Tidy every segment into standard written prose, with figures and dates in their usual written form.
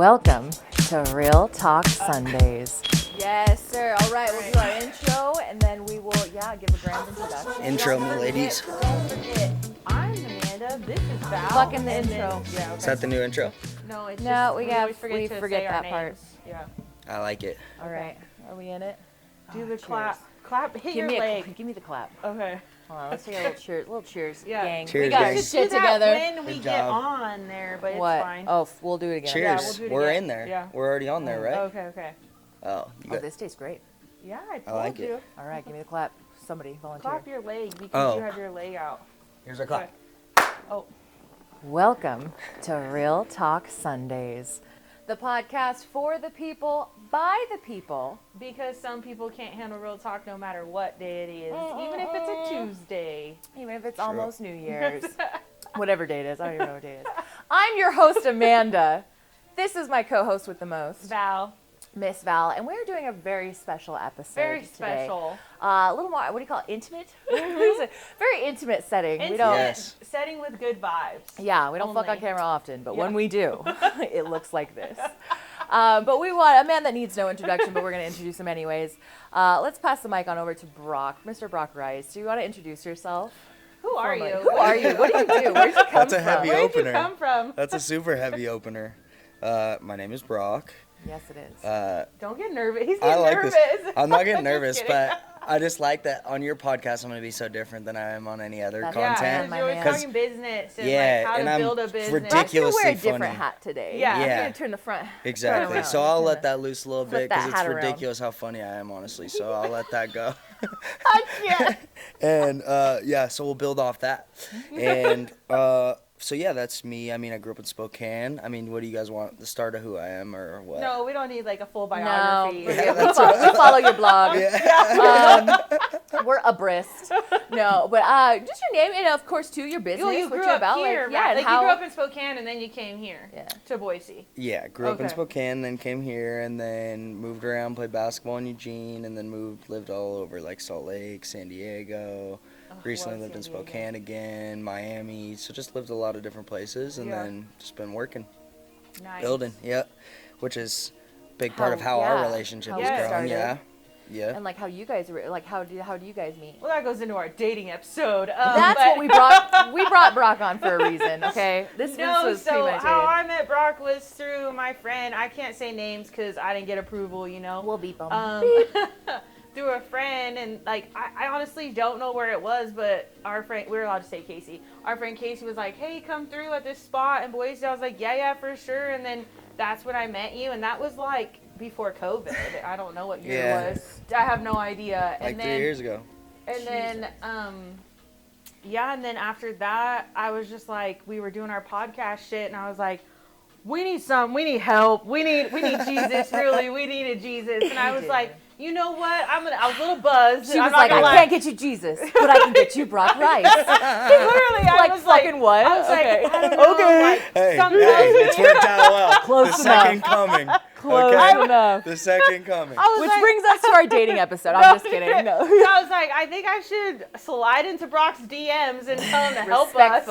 Welcome to Real Talk Sundays. Yes, sir. All right, we'll do our intro, and then we will, give a grand introduction. Intro, me ladies. Don't forget, I'm Amanda. This is Val. Fucking the intro. Okay. Is that the new intro? No, it's No, just, we always forget we to forget say that our part. names. Yeah. I like it. All right, are we in it? Do the cheers. clap. Clap. Hit Give your me leg. give me the clap. Okay. Hold on, let's take a little cheers. Little cheers, Yeah. gang. Cheers, we got gang. our We should shit do that together. when we Good get job. on there, but What? it's fine. Oh, we'll do it again. Cheers. we'll do it We're again. in there. Yeah. We're already on there, right? Okay. Oh, you Oh, got, this tastes great. Yeah, I told like you. it. All right, give me the clap. Somebody volunteer. Clap your leg because Oh. you have your leg out. here's our clap. Oh. Welcome to Real Talk Sundays, the podcast for the people, by the people. Because some people can't handle real talk no matter what day it is, even if it's a Tuesday. Even if it's True. almost New Year's. Whatever day it is. I don't even know what day it is. I'm your host, Amanda. This is my co-host with the most, Val. Miss Val, and we're doing a very special episode Very today. special. A little more, what do you call it, intimate? It's a very intimate setting. We Intimate don't, Yes. setting with good vibes. yeah, we don't fuck on Only. camera often, but Yeah. when we do, it looks like this. But we want a man that needs no introduction, but we're going to introduce him anyways. Let's pass the mic on over to Brock, Mr. Brock Rice. Do you want to introduce yourself? Who are you? Who are you? What do you do? Where'd you come That's a from? heavy Where did opener. you come from? That's a super heavy opener. My name is Brock. Yes, it is. Don't get nervous. He's I getting like nervous. this. I'm not getting Just nervous, kidding. but I just like that on your podcast I'm going to be so different than I am on any other That's Yeah, content. my because you're always man. talking business and Yeah, like how and to I'm build a business. ridiculous. But I'm gonna wear a Ridiculously different funny. hat today. Yeah. I'm Yeah. gonna turn the front. Exactly. around. So I'll Turn let that loose a little flip bit that because it's hat around. ridiculous how funny I am, honestly. So I'll let that go. I can't. And so we'll build off that. And so yeah, that's me. I mean, I grew up in Spokane. I mean, what do you guys want? The start of who I am or what? No, we don't need like a full No, biography. we follow your blog. We're abreast. No, but just your name and of course too your business. You what grew you're up about. here, like, yeah, right? and Like how, you grew up in Spokane and then you came here Yeah. to Boise. Yeah, grew up in Okay. Spokane, then came here, and then moved around, played basketball in Eugene, and then lived all over like Salt Lake, San Diego. Recently love lived in San Diego. Spokane again, Miami. So just lived a lot of different places, and Yeah. then just been working, Nice. building. Yeah, which is a big part of how our relationship how has we grown. started. Yeah. and like how you guys were like how do you guys meet? Well, that goes into our dating episode. That's but- what we brought. We brought Brock on for a reason. Okay, this No, was so premeditated. how I met Brock was through my friend. I can't say names because I didn't get approval, you know. We'll beep them. Through a friend, and like I honestly don't know where it was, but our friend, we were allowed to say Casey. Our friend Casey was like, "Hey, come through at this spot in Boise." I was like, "Yeah, for sure." And then that's when I met you, and that was like before COVID. I don't know what year Yeah. it was. I have no idea. Like And 3 then years ago. and then, and then after that, I was just like, we were doing our podcast shit, and I was like, we need help, we need Jesus, really, we needed Jesus, and I was like, you know what, I was a little buzzed. She I'm was not like, gonna I lie. can't get you Jesus, but I can get you Brock Rice. Literally, I Like was fucking what? I was like, Okay. I don't know, Okay. like, Hey, some hey, tells it's worked out well. Close the enough. second coming. Close okay? enough. The second coming. I was Which like, brings us to our dating episode. I'm just kidding. No. So I was like, I think I should slide into Brock's DMs and tell him to help us.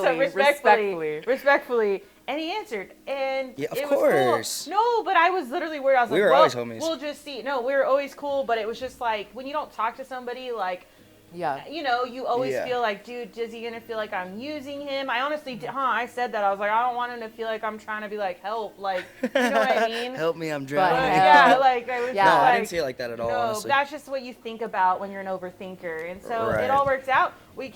Respectfully. And he answered, and Yeah, of it was course. cool. No, but I was literally worried. I was We like, were well, always homies. we'll just see. No, we were always cool, but it was just like, when you don't talk to somebody, like, Yeah. you know, you always Yeah. feel like, dude, is he going to feel like I'm using him? I honestly, I said that. I was like, I don't want him to feel like I'm trying to be like, help. Like, you know what I mean? Help me, I'm But, drowning. yeah, like, I was Yeah. No, just I like, didn't see it like that at all, no, honestly. that's just what you think about when you're an overthinker. And so Right. it all worked out. We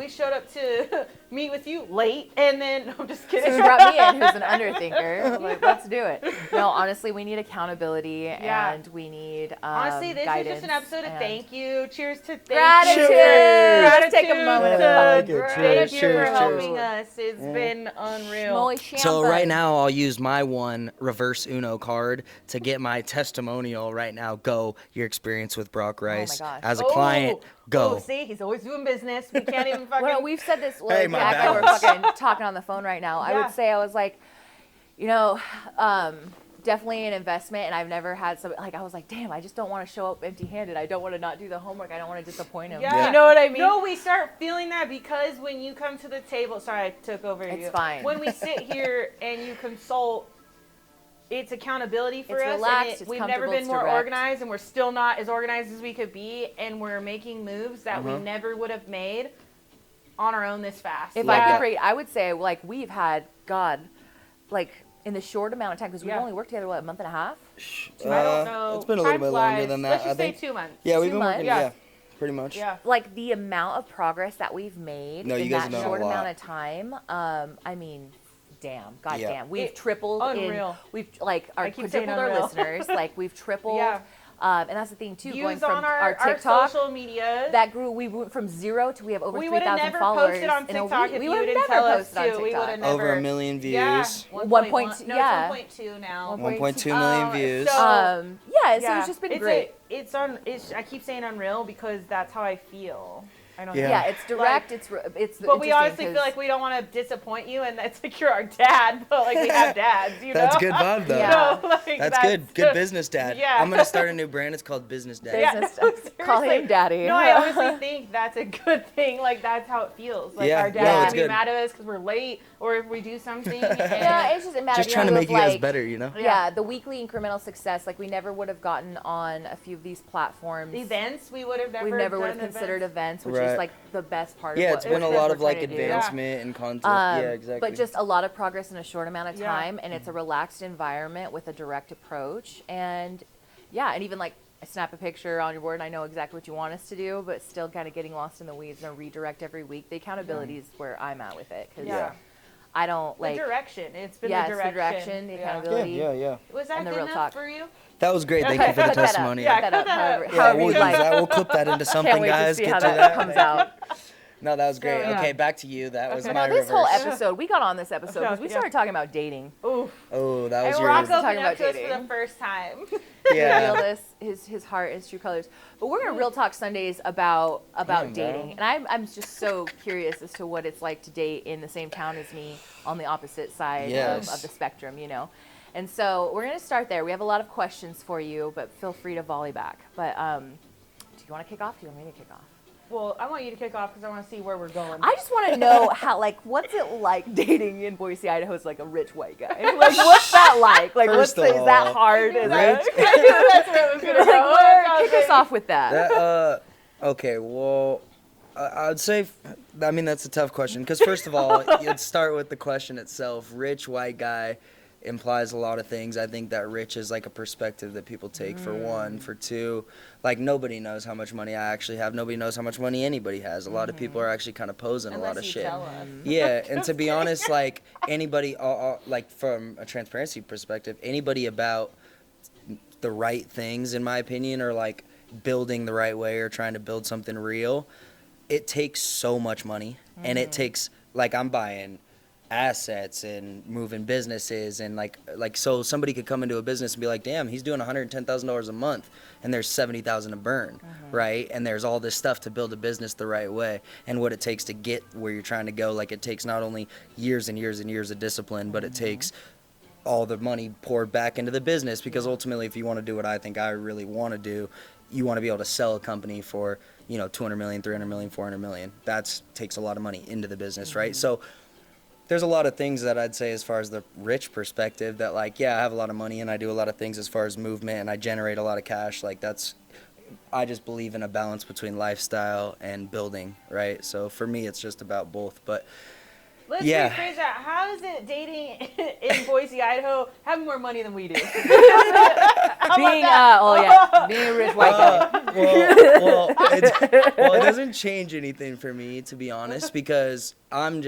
showed up to meet with you late, and then, no, I'm just So kidding. we brought me in, who's an underthinker. I'm like, let's do it. No, honestly, we need accountability Yeah. and we need Honestly, this guidance is just an episode of and thank you. Cheers to thank gratitude. you. Let's take a moment I of like it. gratitude. Thank you Cheers, for cheers. helping us. It's been unreal. Moly So champagne. right now I'll use my one reverse Uno card to get my testimonial right now. Go your experience with Brock Rice gosh. as a client. Go. Oh, see, he's always doing business. We can't even fucking. Well, we've said this. Hey, Like, my Jack and I were balance. fucking talking on the phone right now. I Yeah. would say I was like, you know, definitely an investment, and I've never had some, like, I was like, damn, I just don't want to show up empty-handed. I don't want to not do the homework. I don't want to disappoint him. Yeah. You know what I mean? No, we start feeling that because when you come to the table, sorry, I took over It's you. fine. When we sit here and you consult it's accountability for It's us. relaxed, it's We've never comfortable, been it's more direct. organized, and we're still not as organized as we could be, and we're making moves that we Uh-huh. never would have made on our own this fast. If Love I could that. create, I would say like we've had like in the short amount of time because we've Yeah. only worked together what, a month and a half. I don't know. It's been a little Time bit longer flies. than that, Let's just I think. say 2 months. Yeah, we've 2 been working. months? Yeah, pretty much. Yeah. Like the amount of progress that we've made No, you in guys that have done a short lot. amount of time. I mean, damn, goddamn, Yeah. we've tripled. Unreal. We've like our I keep saying quadrupled our unreal. listeners. Like we've tripled. Yeah. And that's the thing too. going Views from on our TikTok social media. that grew. We went from 0 to we have over we would have 3,000 never followers posted on in a TikTok week. if We you would have didn't never tell us posted on to. We would TikTok. have never. Over 1 million views. Yeah. 1.2, No, yeah. it's 1.2 now. 1.2 million views. So- Yeah, so it's just been great. I keep saying unreal because that's how I feel. I don't know. Yeah. Yeah, it's direct. It's But we interesting honestly feel 'cause- like we don't want to disappoint you, and it's like you're our dad, but like we have dads, you know? That's a good vibe, though. Yeah. No, like, That's good. Good business dad. Yeah. I'm going to start a new brand. It's called Business Dad. Yeah, business. no, Call seriously. him daddy. No, I honestly think that's a good thing. Like that's how it feels. Like Yeah, our no, dad it's will be good. mad at us because we're late, or if we do something. And Yeah, it's just a matter Just trying to of make you guys like, better, you know? Yeah, the weekly incremental success. Like we never would have gotten on a few of these platforms. events, we would have never. We never would done have considered events, which Right. is like the best part. Yeah, of it's what been a we're lot of like trying to do. advancement and content. Um, Yeah, exactly. But just a lot of progress in a short amount of Yeah. time, and it's a relaxed environment with a direct approach. And yeah, and even like I snap a picture on your board, and I know exactly what you want us to do, but still kind of getting lost in the weeds and a redirect every week. The accountability is where I'm at with it because Yeah. I don't The like. direction. It's been Yeah, the it's the direction. direction, the Yeah. accountability. yeah. Was that And the good real enough talk. for you? That was great. Thank you for the Cut that up. testimony. Yeah, Cut that up. cut that up. However, Yeah, however we'll you'd use like. that. We'll clip that into something, Can't wait guys. to see Get how to that that. comes out. No, that was great. So, yeah. Okay, back to you. That was Okay. my No, this whole reverse. episode, we got on this episode because we Yeah. started talking about dating. Ooh. Oh, that was And yours. Rock Talking opened about up to us for dating. the first time. Yeah. Revealed us his heart, his true colors. But we're gonna real talk Sundays about Damn, dating, bro. and I'm just so curious as to what it's like to date in the same town as me on the opposite side Yes. of the spectrum, you know. And so we're gonna start there. We have a lot of questions for you, but feel free to volley back. But do you want to kick off? Do you want me to kick off? Well, I want you to kick off because I want to see where we're going. I just want to know how, like, what's it like dating in Boise, Idaho, as like a rich white guy? Like, what's that like? Like, First of is that all, hard? Is rich- it? That's where it was going to Like, go. where, kick us off with that. That, okay, well, I'd say, I mean, that's a tough question. Because, first of all, you'd start with the question itself. Rich white guy implies a lot of things. I think that rich is like a perspective that people take, for one. For two, like, nobody knows how much money I actually have. Nobody knows how much money anybody has. A lot of people are actually kind of posing a lot Unless of you shit. tell us. Yeah, and to be honest, like, anybody, like, from a transparency perspective, anybody about the right things, in my opinion, or like building the right way or trying to build something real, it takes so much money. And it takes, like, I'm buying assets and moving businesses, and like so somebody could come into a business and be like, damn, he's doing $110,000 a month and there's $70,000 to burn, right? And there's all this stuff to build a business the right way, and what it takes to get where you're trying to go. Like, it takes not only years and years and years of discipline, but it takes all the money poured back into the business, because ultimately, if you want to do what I think I really want to do, you want to be able to sell a company for, you know, 200 million, 300 million, 400 million. That takes a lot of money into the business, right? So there's a lot of things that I'd say as far as the rich perspective, that, like, yeah, I have a lot of money and I do a lot of things as far as movement and I generate a lot of cash. Like, that's, I just believe in a balance between lifestyle and building, right? So for me, it's just about both. But Let's Yeah. rephrase that. How is it dating in Boise, Idaho, having more money than we do? Being being a rich white guy. Well, it doesn't change anything for me, to be honest, because I'm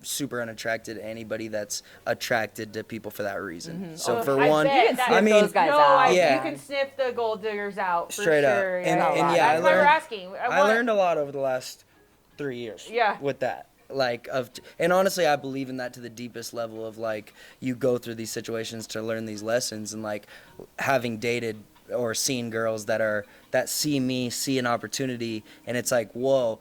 super unattracted to anybody that's attracted to people for that reason. So Oh, for I one, bet that- I mean, those guys no, out. Yeah. you can sniff the gold diggers out for Straight up. sure. And- and yeah, that's I why we're learned- asking. I learned a lot over the last 3 years. Yeah. With that. Like, and honestly, I believe in that to the deepest level of, like, you go through these situations to learn these lessons, and, like, having dated or seen girls that see me, see an opportunity, and it's like, whoa.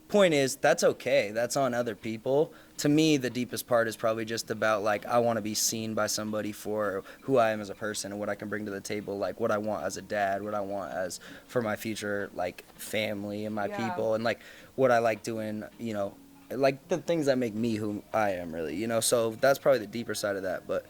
Point is, that's okay. That's on other people. To me, the deepest part is probably just about, like, I want to be seen by somebody for who I am as a person and what I can bring to the table, like what I want as a dad, what I want as for my future, like, family and my Yeah. people, and, like, what I like doing, you know, like the things that make me who I am, really, you know. So that's probably the deeper side of that. But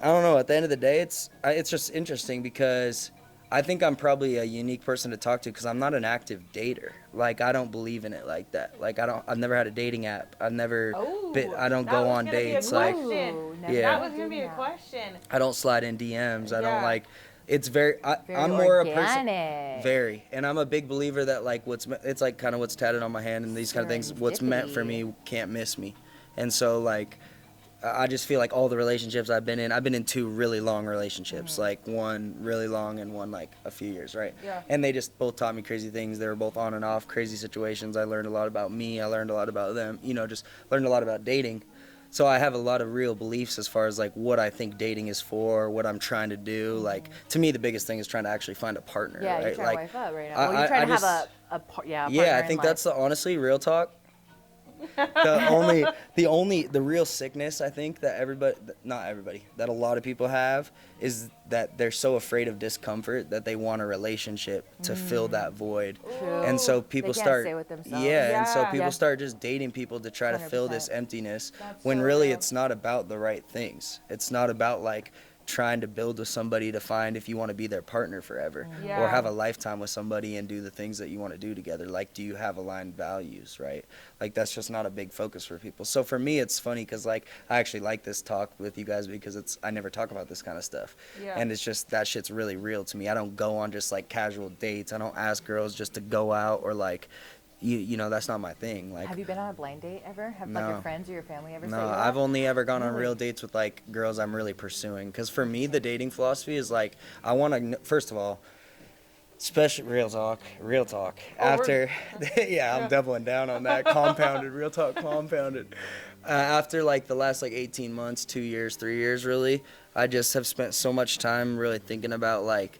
I don't know. At the end of the day, it's just interesting because I think I'm probably a unique person to talk to because I'm not an active dater. Like, I don't believe in it like that. Like, I've never had a dating app. I don't go on dates. Like, Ooh, never Yeah. That had was gonna be a that. question. I don't slide in DMs. I don't Yeah. like. It's very. Very I'm more a person. organic. Very, and I'm a big believer that like it's like kind of what's tatted on my hand and these kind of things. What's meant for me can't miss me, and so like. I just feel like all the relationships I've been in 2 really long relationships, like one really long and one like a few years, right? Yeah. And they just both taught me crazy things. They were both on and off crazy situations. I learned a lot about me. I learned a lot about them. Just learned a lot about dating. So I have a lot of real beliefs as far as like what I think dating is for, what I'm trying to do. Like to me, the biggest thing is trying to actually find a partner. Yeah, right? you're trying Like, to wife up right now. Well, you're trying to have a partner yeah, I in think life. that's honestly real talk. The real sickness I think that not everybody, that a lot of people have is that they're so afraid of discomfort that they want a relationship to fill that void. True. And so people They can't start stay with themselves. yeah, and so Yeah. people Yeah. start just dating people to try to fill this 100%. emptiness That's when so really real. it's not about the right things. It's not about like trying to build with somebody to find if you want to be their partner forever Yeah. or have a lifetime with somebody and do the things that you want to do together. Like, do you have aligned values, right? Like, that's just not a big focus for people. So for me, it's funny because like I actually like this talk with you guys because I never talk about this kind of stuff. Yeah. And it's just that shit's really real to me. I don't go on just like casual dates. I don't ask girls just to go out or like you know, that's not my thing. Like, Have you been on a blind date ever? Have like No. your friends or your family ever no, set you I've up? only ever gone on Really? real dates with like girls I'm really pursuing. Because for me, the dating philosophy is like I want to first of all, especially real talk. After, yeah, I'm doubling down on that. Compounded, real talk, compounded. After like the last like 18 months, 2 years, 3 years, really, I just have spent so much time really thinking about like.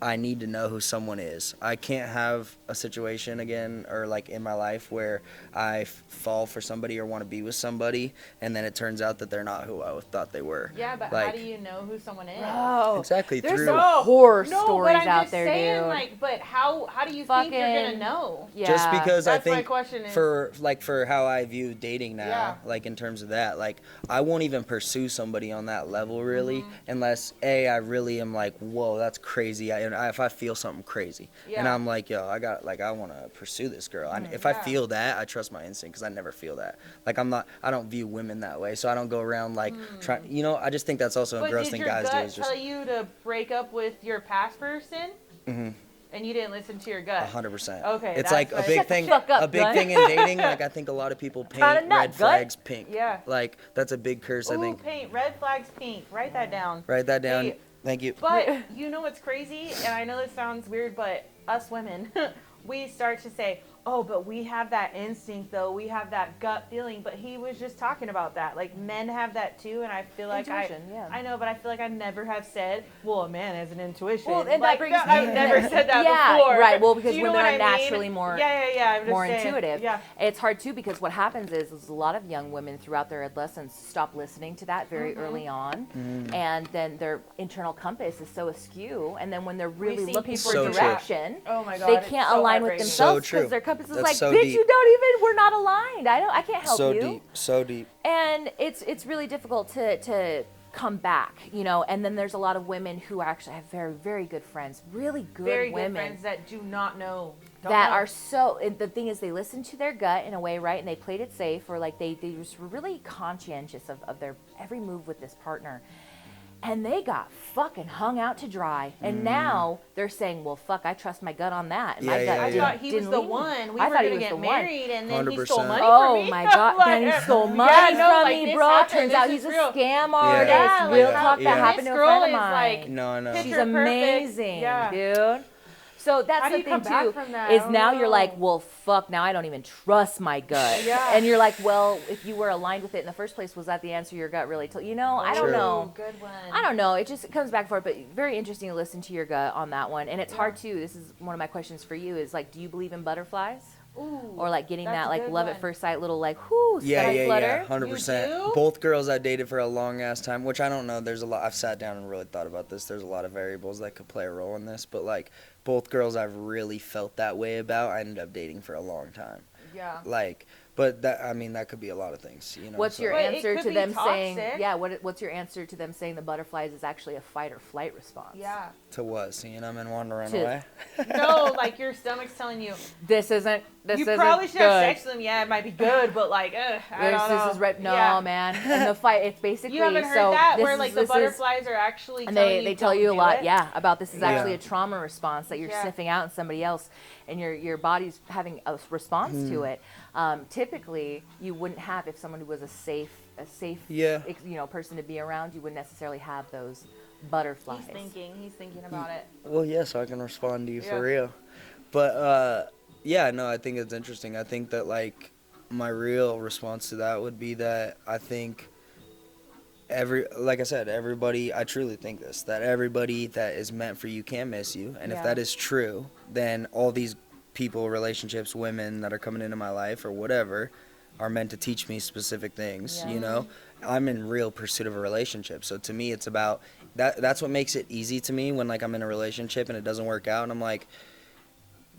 I need to know who someone is. I can't have a situation again or like in my life where I fall for somebody or want to be with somebody and then it turns out that they're not who I thought they were. Yeah, but like, how do you know who someone is? Oh, Exactly, There's through- some No, horror no, stories but I'm out just there, saying, dude. like, but how do you think you're gonna Fucking- know? Yeah. Just because I That's my think question is- for how I view dating now, Yeah. like in terms of that, like I won't even pursue somebody on that level really Mm-hmm. unless I really am like, whoa, that's crazy. If I feel something crazy and Yeah. I'm like, yo, I want to pursue this girl. If I Yeah. feel that, I trust my instinct because I never feel that. Like I don't view women that way, so I don't go around like trying. I just think that's also a But gross did thing your guys do. gut Is just tell you to break up with your past person? Mm-hmm. And you didn't listen to your gut? 100%. Okay, It's that's like a like- big Shut the thing. fuck up, A big gut. thing in dating. Like I think a lot of people Kinda paint nut, red gut. flags pink. Yeah. Like that's a big curse. I Ooh, think. paint red flags pink. Write that down. Write that down. Hey, Thank you. But you know what's crazy? And I know this sounds weird, but us women, we start to say, oh, but we have that instinct though. We have that gut feeling. But he was just talking about that. Like men have that too. And I feel like Intuition, yeah. I know, but I feel like I never have said, well, a man has an intuition. Well, and like, that brings I've me- never said that Yeah, before. right. Well, because Do you know women what are I mean? naturally more- Yeah. I'm just more saying. intuitive. Yeah. It's hard too because what happens is a lot of young women throughout their adolescence stop listening to that very early on, and then their internal compass is so askew, and then when they're really see looking people for So true. direction, Oh my God. they it's can't so align with heartbreaking. themselves So true. because their compass is That's like, so bitch, deep. you don't even. We're not aligned. I can't help So you. deep. So deep. And it's really difficult to come back, and then there's a lot of women who actually have very, very good friends, really good Very women good friends that do not know. Don't that know. are so, and the thing is they listen to their gut in a way, right, and they played it safe, or like they just were really conscientious of their every move with this partner, and they got fucking hung out to dry, and now they're saying, well, fuck, I trust my gut on that, and my Yeah, gut yeah, I yeah. didn't, thought he was didn't the lead me. one. We I were thought he gonna was get the one. married, and then he stole 100%. money Oh from me. my god, Like, then he stole money yeah, no, from like, me, this bro. happened. Turns This out is he's real. a scam Yeah, artist. yeah, Real like, talk, yeah. that happened This to a girl friend of is, mine. like, No. picture She's perfect. amazing, Yeah. dude. So that's How do the you thing come back too. from that? I Is don't now you're know. like, well, fuck. Now I don't even trust my gut. Yeah. And you're like, well, if you were aligned with it in the first place, was that the answer your gut really told? I don't True. know. Good one. I don't know. It comes back and forth, but very interesting to listen to your gut on that one. And it's hard too. This is one of my questions for you. Is like, do you believe in butterflies? Ooh, Or like getting that's that a like good love one. at first sight little like whoo Yeah, stomach yeah, flutter? yeah, 100%. You do? Both girls I dated for a long ass time, which I don't know. There's a lot. I've sat down and really thought about this. There's a lot of variables that could play a role in this, but like both girls I've really felt that way about, I ended up dating for a long time. Yeah. Like But that could be a lot of things, What's your But it answer could to be them saying? toxic. Yeah. What's your answer to them saying the butterflies is actually a fight or flight response? Yeah. To what? Seeing them and wanting to run To- away? No, like your stomach's telling you. This isn't. This You isn't probably should good. have sex with them. Yeah, it might be good, but like, I don't know. This is right. No, Yeah. man. And the fight. It's basically. You haven't heard so that this where is- like the this is- butterflies are actually and telling they tell don't you a do lot, it? yeah, about this is actually Yeah. a trauma response that you're Yeah. sniffing out in somebody else, and your body's having a response to it. Typically, you wouldn't have if someone was a safe, Yeah. person to be around. You wouldn't necessarily have those butterflies. He's thinking about it. Well, yeah, so I can respond to you Yeah. for real. But, yeah, no, I think it's interesting. I think that, like, my real response to that would be that I think like I said, everybody, I truly think this, that everybody that is meant for you can miss you. And if Yeah. that is true, then all these people, relationships, women that are coming into my life or whatever are meant to teach me specific things, Yeah. I'm in real pursuit of a relationship. So to me, it's about that's what makes it easy to me when like I'm in a relationship and it doesn't work out and I'm like,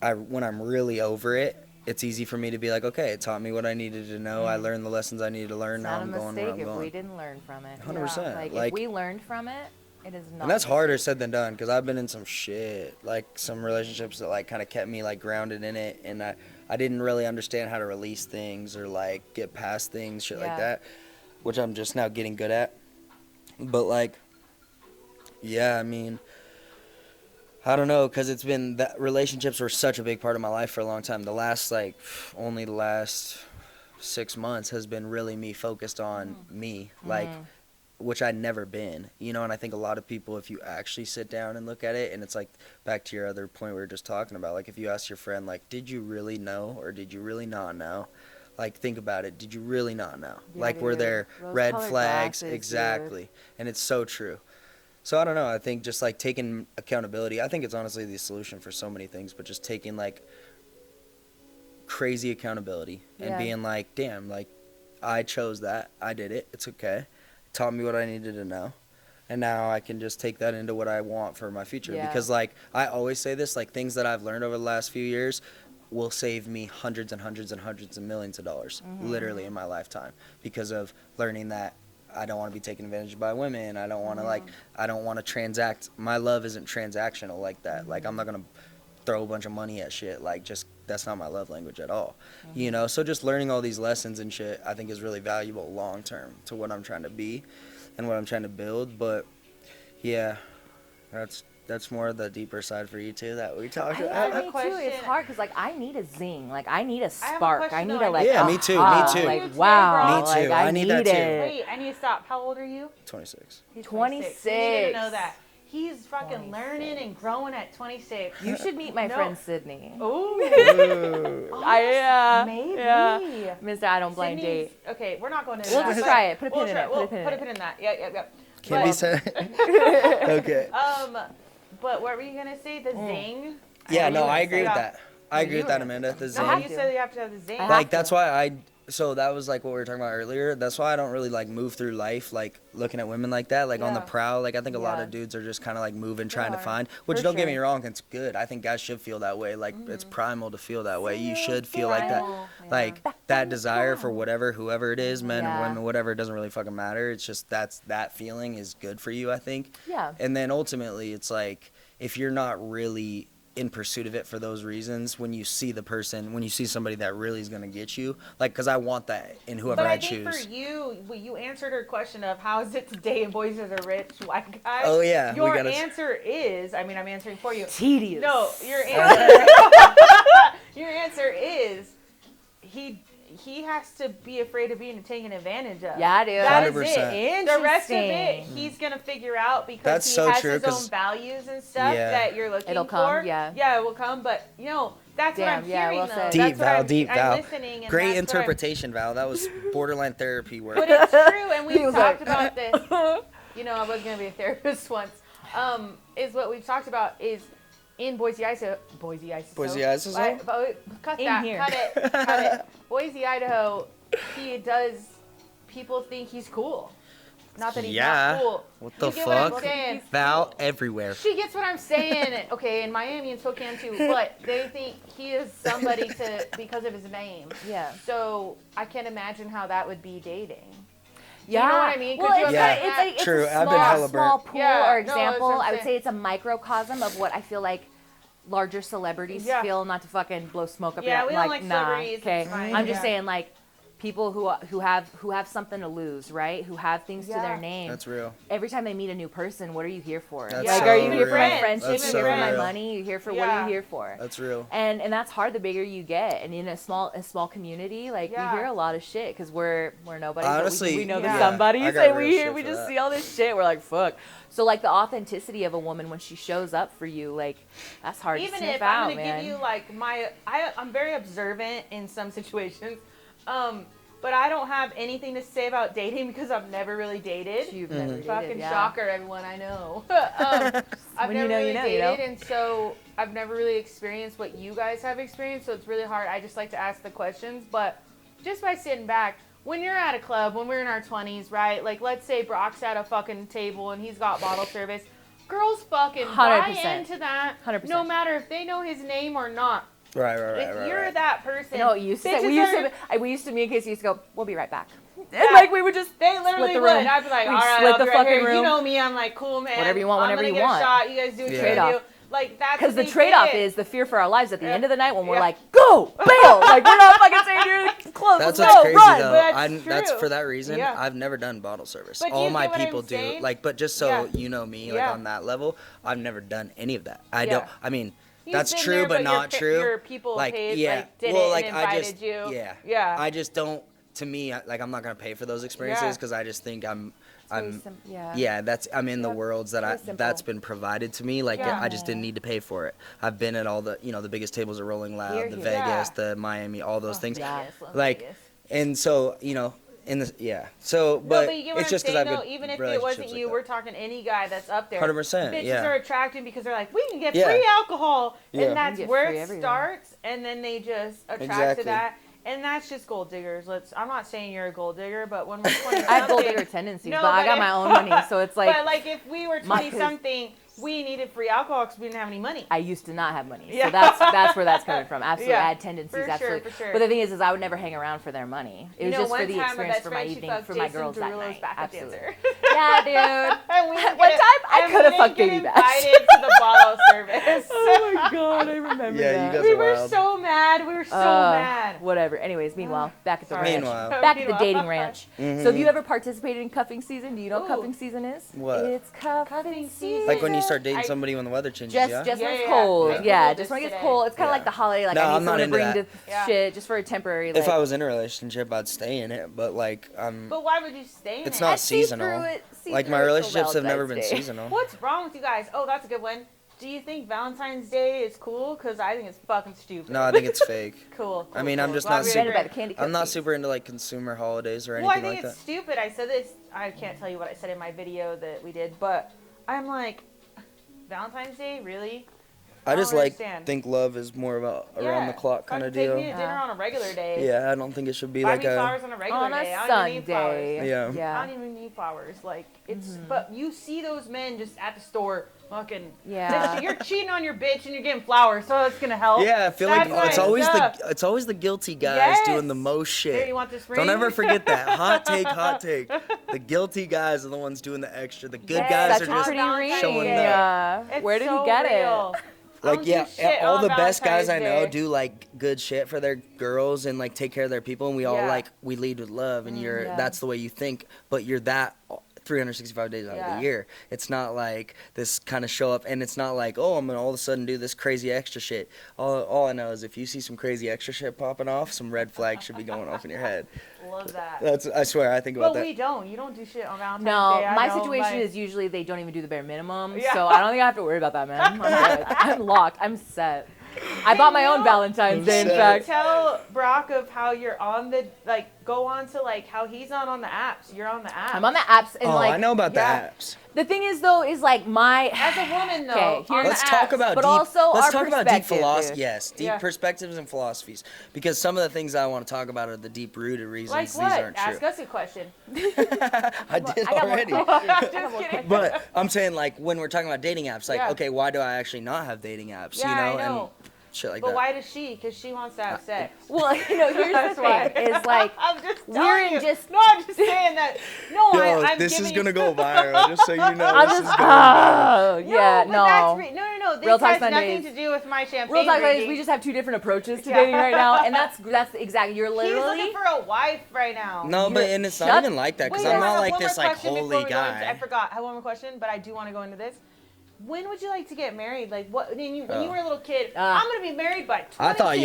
when I'm really over it, it's easy for me to be like, okay, it taught me what I needed to know. I learned the lessons I needed to learn. It's Now not a I'm going where mistake I'm if we going. didn't learn from it. 100%. Like if we learned from it, it is not. And that's harder said than done because I've been in some shit, like some relationships that like kind of kept me like grounded in it, and I didn't really understand how to release things or like get past things, shit like Yeah. that, which I'm just now getting good at. But like, yeah, I mean, I don't know, because it's been that relationships were such a big part of my life for a long time. Only the last 6 months has been really me focused on me, like, which I'd never been, and I think a lot of people, if you actually sit down and look at it, and it's like back to your other point we were just talking about, like if you ask your friend, like, did you really know or did you really not know? Like, think about it. Did you really not know? Yeah, Like, were dude. there red Rose-colored flags? glasses, Exactly. And it's so true. So I don't know. I think just like taking accountability, I think it's honestly the solution for so many things, but just taking like crazy accountability and Yeah. being like, damn, like I chose that. I did it. It's okay. It taught me what I needed to know. And now I can just take that into what I want for my future. Yeah. Because like I always say this, like things that I've learned over the last few years will save me hundreds and hundreds and hundreds of millions of dollars, literally in my lifetime, because of learning that I don't want to be taken advantage of by women. I don't want to I don't want to transact. My love isn't transactional like that. Like I'm not going to throw a bunch of money at shit. Like just, that's not my love language at all. So just learning all these lessons and shit, I think is really valuable long term to what I'm trying to be and what I'm trying to build. But yeah, that's more the deeper side for you too that we talked I about. have a Me too. question. It's hard because like I need a zing, like I need a have a spark, question, I need though. a like. Yeah, a me too, me aha, too. Like Me too, wow, bro. Me too, like I I need need that too. it. Wait, I need to stop. How old are you? 26. He's 26. You need to know that. He's fucking 26. learning and growing at 26. You should meet my No. friend Sydney. Ooh. I Maybe. yeah. Mister, I don't blind Sydney's- date. Okay, we're not going into We'll that. just but try it. Put a pin we'll in try- it. we'll Put a pin put in a it. pin in that. Yeah. Can be But- said. Okay. But what were you gonna say? The zing? Yeah, no, you I were agree with saying- that. I agree with that, Amanda. The No, zing. you said you have to have the zing. I have Like to. that's why so that was like what we were talking about earlier. That's why I don't really like move through life like looking at women like that, like on the Yeah. prowl. Like I think a lot Yeah. of dudes are just kind of like moving, trying to are. find. Which For don't get sure. me wrong, it's good. I think guys should feel that way. Like it's primal to feel that way. You should feel like that, Primal, like that desire for whoever it is, men Yeah. or women, whatever. It doesn't really fucking matter. It's just that feeling is good for you, I think. Yeah. And then ultimately, it's like if you're not really in pursuit of it for those reasons, when you see somebody that really is going to get you, like, because I want that in whoever But I I think choose. for you, you answered her question of how is it to date in Boise as a rich white guy? Oh, yeah, we Your gotta- answer is, I'm answering for you. Tedious. No, your answer. Your answer is he has to be afraid of being taken advantage of. Yeah, dude. That is 100%. it. The rest of it, Interesting. he's gonna figure out because That's he so has true, his 'cause- own values and stuff Yeah. that you're looking It'll for. come, yeah. Yeah, it will come. But that's Damn, what I'm yeah, hearing well though. said. Deep, That's what Val, I'm, deep, I'm Val. listening, and Great that's what I'm- interpretation, Val. That was borderline therapy work. But it's true, and He we've was talked like- about this. I was gonna be a therapist once. Is what we've talked about is in Boise, Idaho. Boise, Idaho? Cut In that. here. Cut it. Cut it. Boise, Idaho. People think he's cool. Not that he's Yeah. not cool. What the You get what I'm fuck? saying? Val everywhere. She gets what I'm saying. Okay, in Miami and Spokane too, but they think he is somebody because of his name. Yeah. So I can't imagine how that would be dating. Yeah. You know what I mean? Well, Could you it's, imagine it's that? like it's True, a I've been small, hella small burnt. pool Yeah, or no, that's example. what I'm I would saying. say it's a microcosm of what I feel like larger celebrities Yeah. feel. Not to fucking blow smoke up Yeah, your we don't like, like nah, celebrities, okay. it's fine, I'm just yeah. saying like people who have something to lose, right? Who have things to Yeah. their name. That's real. Every time they meet a new person, what are you here for? That's Like, so are you here real. for my Friends, friendship? That's You so here for my real. money? You here for what are Yeah. you here for? That's real. And that's hard the bigger you get, and in a small community, like Yeah. we hear a lot of shit because we're nobody. Honestly, but we know yeah. the somebodies, I got and real we shit we for just that. see all this shit. We're like, fuck. So like the authenticity of a woman when she shows up for you, like that's hard Even to sniff if out, I'm gonna man. give you like I'm very observant in some situations, but I don't have anything to say about dating because I've never really dated. You've never dated, Fucking yeah. shocker, everyone I know. I've When you never know, really you know, you dated, know? and so I've never really experienced what you guys have experienced. So it's really hard. I just like to ask the questions, but just by sitting back. When you're at a club, when we're in our 20s, right? Like, let's say Brock's at a fucking table and he's got bottle service. Girls fucking buy 100%. into that, 100%. no matter if they know his name or not. Right. If you're that person, You know what you used to say? bitches We used to, me and Casey used to go, we'll be right back. And Yeah. like we would just they literally split the would. room. I'd be like, We'd all right, split I'll the be right fucking here. room. You know me, I'm like, cool, man. Whatever you want, I'm whenever gonna you get want. a shot. You guys do what Yeah. you Trade-off. do. Like that's Because what the they trade-off did. is the fear for our lives at the Yeah. end of the night when we're Yeah. like, go, bail. Like, we're not fucking staying here close. That's Let's what's go, crazy run. though. That's That's true. for that reason. Yeah. I've never done bottle service. But All you my get what I'm people do. saying? Like, but just so Yeah. you know me, like Yeah. on that level, I've never done any of that. I Yeah. don't. I mean, You've that's been true, there, but your not pa- true. Your people Like, paid, yeah. like, did Well, it like, and I invited just- you. Yeah. Yeah. I just don't. To me, like I'm not gonna pay for those experiences Yeah. because I just think I'm. Yeah. Yeah, I'm in the Yep. worlds Very simple. that's been provided to me. Like Yeah. I just didn't need to pay for it. I've been at all the the biggest tables at Rolling Loud, Here, the here. Vegas, Yeah. the Miami, all those things. yeah. Yes, love Like, Vegas. and so in the So, No, but but you get what it's I'm just because saying, I've though. been Even if it relationships wasn't like you, that. we're talking any guy that's up there. 100%, Bitches yeah. are attracted because they're like, we can get Yeah. free alcohol, Yeah. and that's You get where free it everything. starts. And then they just attract Exactly. to that, and that's just gold diggers. I'm not saying you're a gold digger, but when we're 20 I have gold something- digger tendencies, No, but I but got if- my own money, so it's like but like if we were My- 20 something, we needed free alcohol because we didn't have any money. I used to not have money, Yeah. so that's where that's coming from. Absolutely, Yeah. I had tendencies, For sure, absolutely. for sure. But the thing is I would never hang around for their money. It You was know, just for one the time my experience best for my friend, she evening, fucked for my Jason girls that Derulo's night. backup Absolutely. dancer. Yeah, dude. And we didn't One get- time I and could have we fucked didn't Baby get Bash. invited to the bottle service. Oh my god, I remember Yeah, you that. guys We are were wild. so mad. We were so mad. Whatever. Anyways, meanwhile, back at the Sorry. ranch. Meanwhile. Back at the dating ranch. Mhm. So have you ever participated in cuffing season? Do you know what Ooh. cuffing season is? What? It's cuffing Cuffing season. season. Like when you start dating I- somebody when the weather changes. Just yeah. when Yeah, it's yeah, cold. yeah. I Yeah, Googled just when it this gets today. cold. It's kind of Yeah. like the holiday. Like No, I need I'm not someone to into bring that. to Yeah. shit just for a temporary. Like, If I was in a relationship, I'd stay in it. But like, But why would you stay in It's it? not I'd see seasonal. through it- see like through my it till relationships have never been Valentine's Day. seasonal. What's wrong with you guys? Oh, that's a good one. Do you think Valentine's Day is cool? Because I think it's fucking stupid. No, I think it's fake. Cool. I mean, cool, I'm just Glad not we super- Invented by agree. the candy I'm not cookies. super into like consumer holidays or Well, I anything think like it's that. stupid. I said this. I can't tell you what I said in my video that we did, but I'm like, Valentine's Day, really? I just don't like understand. think love is more of a around the clock kind of Take me deal. to dinner on a regular day. Yeah, I don't think it should be Buy like me a. flowers on a regular On a day. I don't even need flowers. Sunday. Yeah. I Yeah. don't even need flowers. Like it's, Mm-hmm. but you see those men just at the store, fucking. Yeah. You're cheating on your bitch and you're getting flowers, so it's gonna help. Yeah, I feel like That's it's right. always Yeah. it's always the guilty guys Yes. doing the most Here, shit. you want this ring? Don't ever forget that. Hot take, hot take. The guilty guys are the ones doing the extra. The good Yes, guys Such are a just pretty ring. showing Yeah. It's Where did so he get real. it? I like don't yeah, do shit all on the best guys I Valentine's know Day. do like good shit for their girls and like take care of their people, and we all Yeah. like we lead with love, and you're Yeah. that's the way you think, but you're that 365 days out of Yeah. the year. It's not like this kind of show up, and it's not like, oh, I'm gonna all of a sudden do this crazy extra shit. All I know is if you see some crazy extra shit popping off, some red flags should be going off in your head. Love that. That's I swear I think about But that. we don't. You don't do shit on Valentine's No, Day. I my know, situation like- is usually they don't even do the bare minimum, Yeah. so I don't think I have to worry about that, man. I'm good. I'm locked. I'm set. I bought my own Valentine's Day, in set. fact. Tell Brock of how you're on the, like, go on to like how he's not on the apps. You're on the apps. I'm on the apps and I know about the apps. The thing is though, is like my as a woman though. Okay, on Let's the talk apps. about but deep. also Let's our talk about deep perspective, philosophy. dude. Yes, deep Yeah. perspectives and philosophies. Because some of the things I want to talk about are the deep-rooted reasons Like these what? aren't Ask true. us a question. I did I got more already. questions. Just kidding. But I'm saying, like, when we're talking about dating apps, like, Yeah. okay, why do I actually not have dating apps? Yeah, you know, I know. and shit like But that. why does she? Because she wants to have sex. well, here's the That's why. thing is like I'm just we're telling in you. just No, I'm just saying that. No, Yo, I'm this is giving gonna you- go viral, just so you know. I'm this just is going viral. yeah, but no. That's no. This Real Talk has Sundays. nothing to do with my champagne Real talk is drinking. we just have two different approaches to Yeah. dating right now, and that's exactly you're He's literally looking for a wife right now. No, but and it's Shut- not even like that, because Wait, I'm I not have like one this more like question before holy we go into- guy. I forgot. I have one more question, but I do want to go into this. When would you like to get married? Like what? When you were a little kid, I'm gonna be married by 22. I thought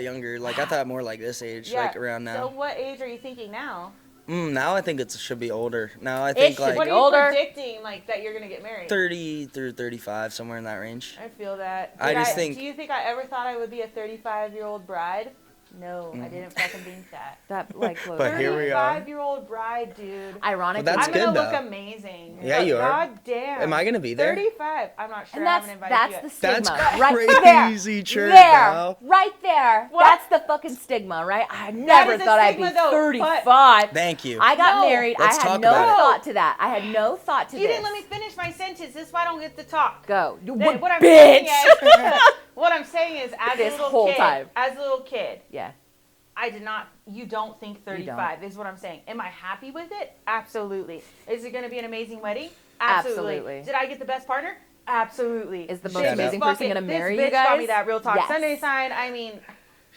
younger. Like I thought more like this age, Yeah. like around now. So what age are you thinking now? Now I think it should be older. Now I think should like be What are you older. predicting? Like that you're gonna get married? 30 through 35, somewhere in that range. I feel that. I just think- Do you think I ever thought I would be a 35-year-old bride? No, I didn't fucking think that. that like close. But here we are. 35-year-old bride, dude. Ironic. Well, that's I'm good, gonna look though. amazing. Yeah, But you are. God damn. Am I gonna be there? 35. I'm not sure. and I haven't invited that's you the yet. stigma, That's right crazy true, there, Val. right there. What? That's the fucking stigma, right? I never is a thought I'd be stigma, though, 35. Thank you. I got No. married. Let's I had talk no about it. thought to that. I had no thought to You this. didn't let me finish my sentence. This is why I don't get to talk. Go. Then what I'm Bitch. saying is, what I'm saying is, as This a little whole kid, time. Yeah. I did not. You don't think You 35 is what I'm saying. Am I happy with it? Absolutely. Is it going to be an amazing wedding? Absolutely. Did I get the best partner? Absolutely. Is the Bitch, most Shout amazing fuck person it. gonna marry This you bitch got guys? me that Real Talk Yes. Sunday sign. I mean,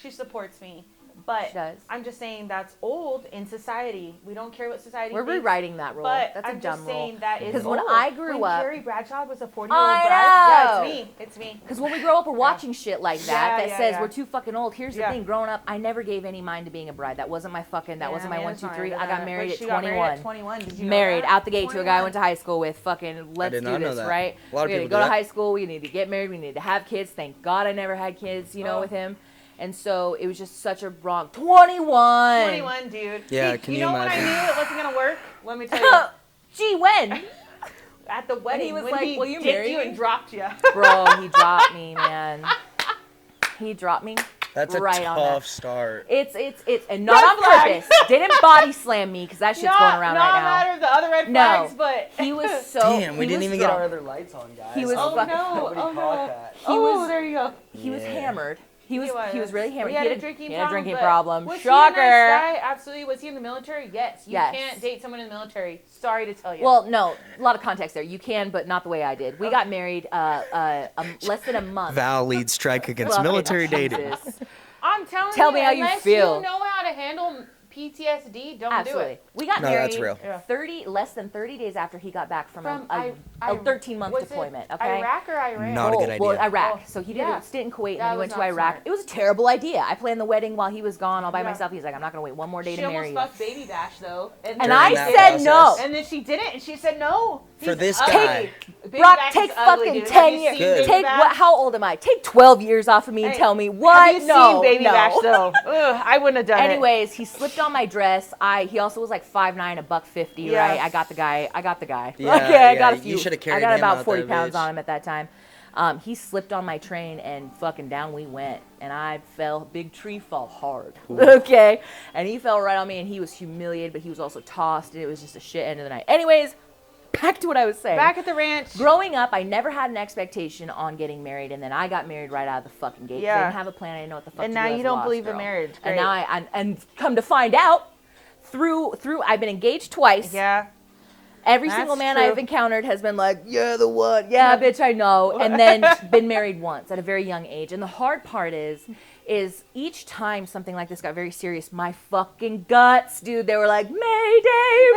she supports me. But She does. I'm just saying that's old in society. We don't care what society We're thinks. rewriting that rule. But That's a I'm dumb just rule. saying that is 'Cause when old. I grew when up- Carrie Bradshaw was a 40-year-old I bride. Yeah, know. it's me. It's me. Because when we grow up, we're watching shit like that Yeah, says yeah. we're too fucking old. Here's the Yeah. thing: growing up, I never gave any mind to being a bride. That wasn't my fucking. That wasn't my 1, 2, 3. I got married at 21. 21. Did you know Married that? out the gate to a guy I 21. went to high school with. Fucking let's did do not know this, that. right? A lot of we need to people go do to that. high school. We need to get married. We need to have kids. Thank God I never had kids. Oh. With him. And so it was just such a wrong 21. 21, dude. Yeah, See, can you you know when I imagine? knew it wasn't gonna work? Let me tell you. Gee, when? At the wedding, he was when like, he "Will you dicked marry you me?" and dropped you. Bro, he dropped me, man. He dropped me. That's a right on tough that. start. It's and not on flag. purpose. Didn't body slam me because that shit's going around not right now. matter of the other red No. flags, but He was so. Damn, we he didn't was even get drunk. our other lights on, guys. He was Oh fucking. no! Nobody Oh caught no! that. Oh, there you go. He was Yeah. hammered. He was really hammered. He had a drinking problem. problem. Was Shocker. he a nice guy? Absolutely. Was he in the military? Yes. You Yes. can't date someone in the military. Sorry to tell you. Well, no, a lot of context there. You can, but not the way I did. We got married less than a month. Val leads strike against Fucking military dating. Jesus. I'm telling you. Tell me how you unless feel. you know how to handle PTSD, don't do Absolutely. it. We got No, married that's real. Yeah. less than 30 days after he got back from a I- 13-month was it deployment. Okay. Iraq or Iran? Not a good Well, idea. Iraq. Oh, So he did yeah. a stint in Kuwait, and That then he was went to not Iraq. smart. It was a terrible idea. I planned the wedding while he was gone, all by Yeah. myself. He's like, I'm not gonna wait one more day She to marry almost you. fucked Baby Bash though, And During I that said no. process. and then she didn't, and she said no. For He's this ugly. guy. Baby Brock, Bash take is ugly, fucking dude. 10 Have you years. seen Good. Baby Take Bash? what? How old am I? Take 12 years off of me and Hey, tell me what? Have you no, seen Baby no. Bash though? Ugh, I wouldn't have done it. Anyways, he slipped on my dress. He also was like 5'9", $150, Yeah. right? I got the guy. Yeah, okay, I got a yeah, few. you shoulda I carried got him about out 40 there, pounds bitch. on him at that time. He slipped on my train and fucking down we went. And I fell, big tree fall hard. Okay? And he fell right on me and he was humiliated, but he was also tossed and it was just a shit end of the night. Anyways, back to what I was saying. Back at the ranch. Growing up, I never had an expectation on getting married, and then I got married right out of the fucking gate. 'Cause I Yeah. didn't have a plan. I didn't know what the fuck And to now do. I you was don't lost, believe in girl. marriage. And Great. now and come to find out, through I've been engaged twice. Yeah. Every That's single man true. I've encountered has been like, "You're the one." Yeah, bitch, I know. And then been married once at a very young age. And the hard part is each time something like this got very serious, my fucking guts, dude, they were like, "Mayday,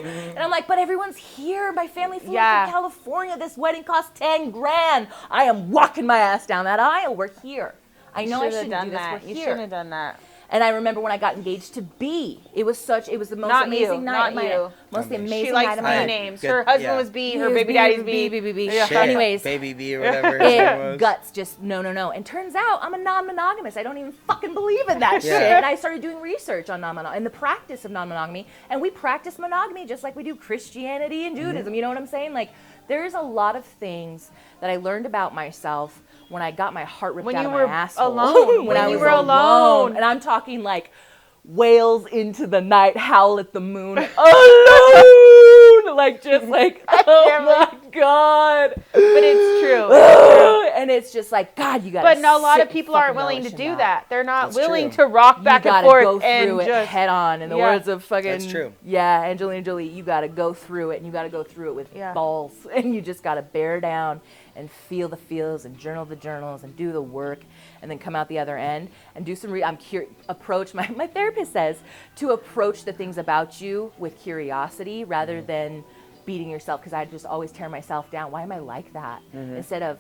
Mayday," and I'm like, "But everyone's here. My family flew Yeah. from California. This wedding cost $10,000. I am walking my ass down that aisle. We're here. I know I Should've shouldn't done do this. that. We're You here." shouldn't have done that. And I remember when I got engaged to B. It was the most Not amazing you, night not of my you. most Not me. amazing She night likes of B my life. names. Good, Her husband yeah. was B. He Her was baby daddy's B. B. Yeah. Shit. Anyways, Baby B or whatever his name was. guts just no. And turns out I'm a non-monogamous. I don't even fucking believe in that Yeah. shit. And I started doing research on and the practice of non-monogamy, and we practice monogamy just like we do Christianity and Judaism. You know what I'm saying? Like, there's a lot of things that I learned about myself when I got my heart ripped When out you of were my asshole. alone. when I you was were alone. And I'm talking like wails into the night, howl at the moon, alone, like just like, oh my God. But it's true. And it's just like, God, you gotta. But no, a lot of sit people fucking aren't willing to relish do in that. They're not That's willing true. to rock You back and gotta forth go through and it just head on. In the Yeah. words of fucking, That's true. yeah, Angelina Jolie, you gotta go through it, and you gotta go through it with Yeah. balls, and you just gotta bear down and feel the feels and journal the journals and do the work, and then come out the other end and do some. Approach my therapist says to approach the things about you with curiosity rather than beating yourself, because I just always tear myself down. Why am I like that? Instead of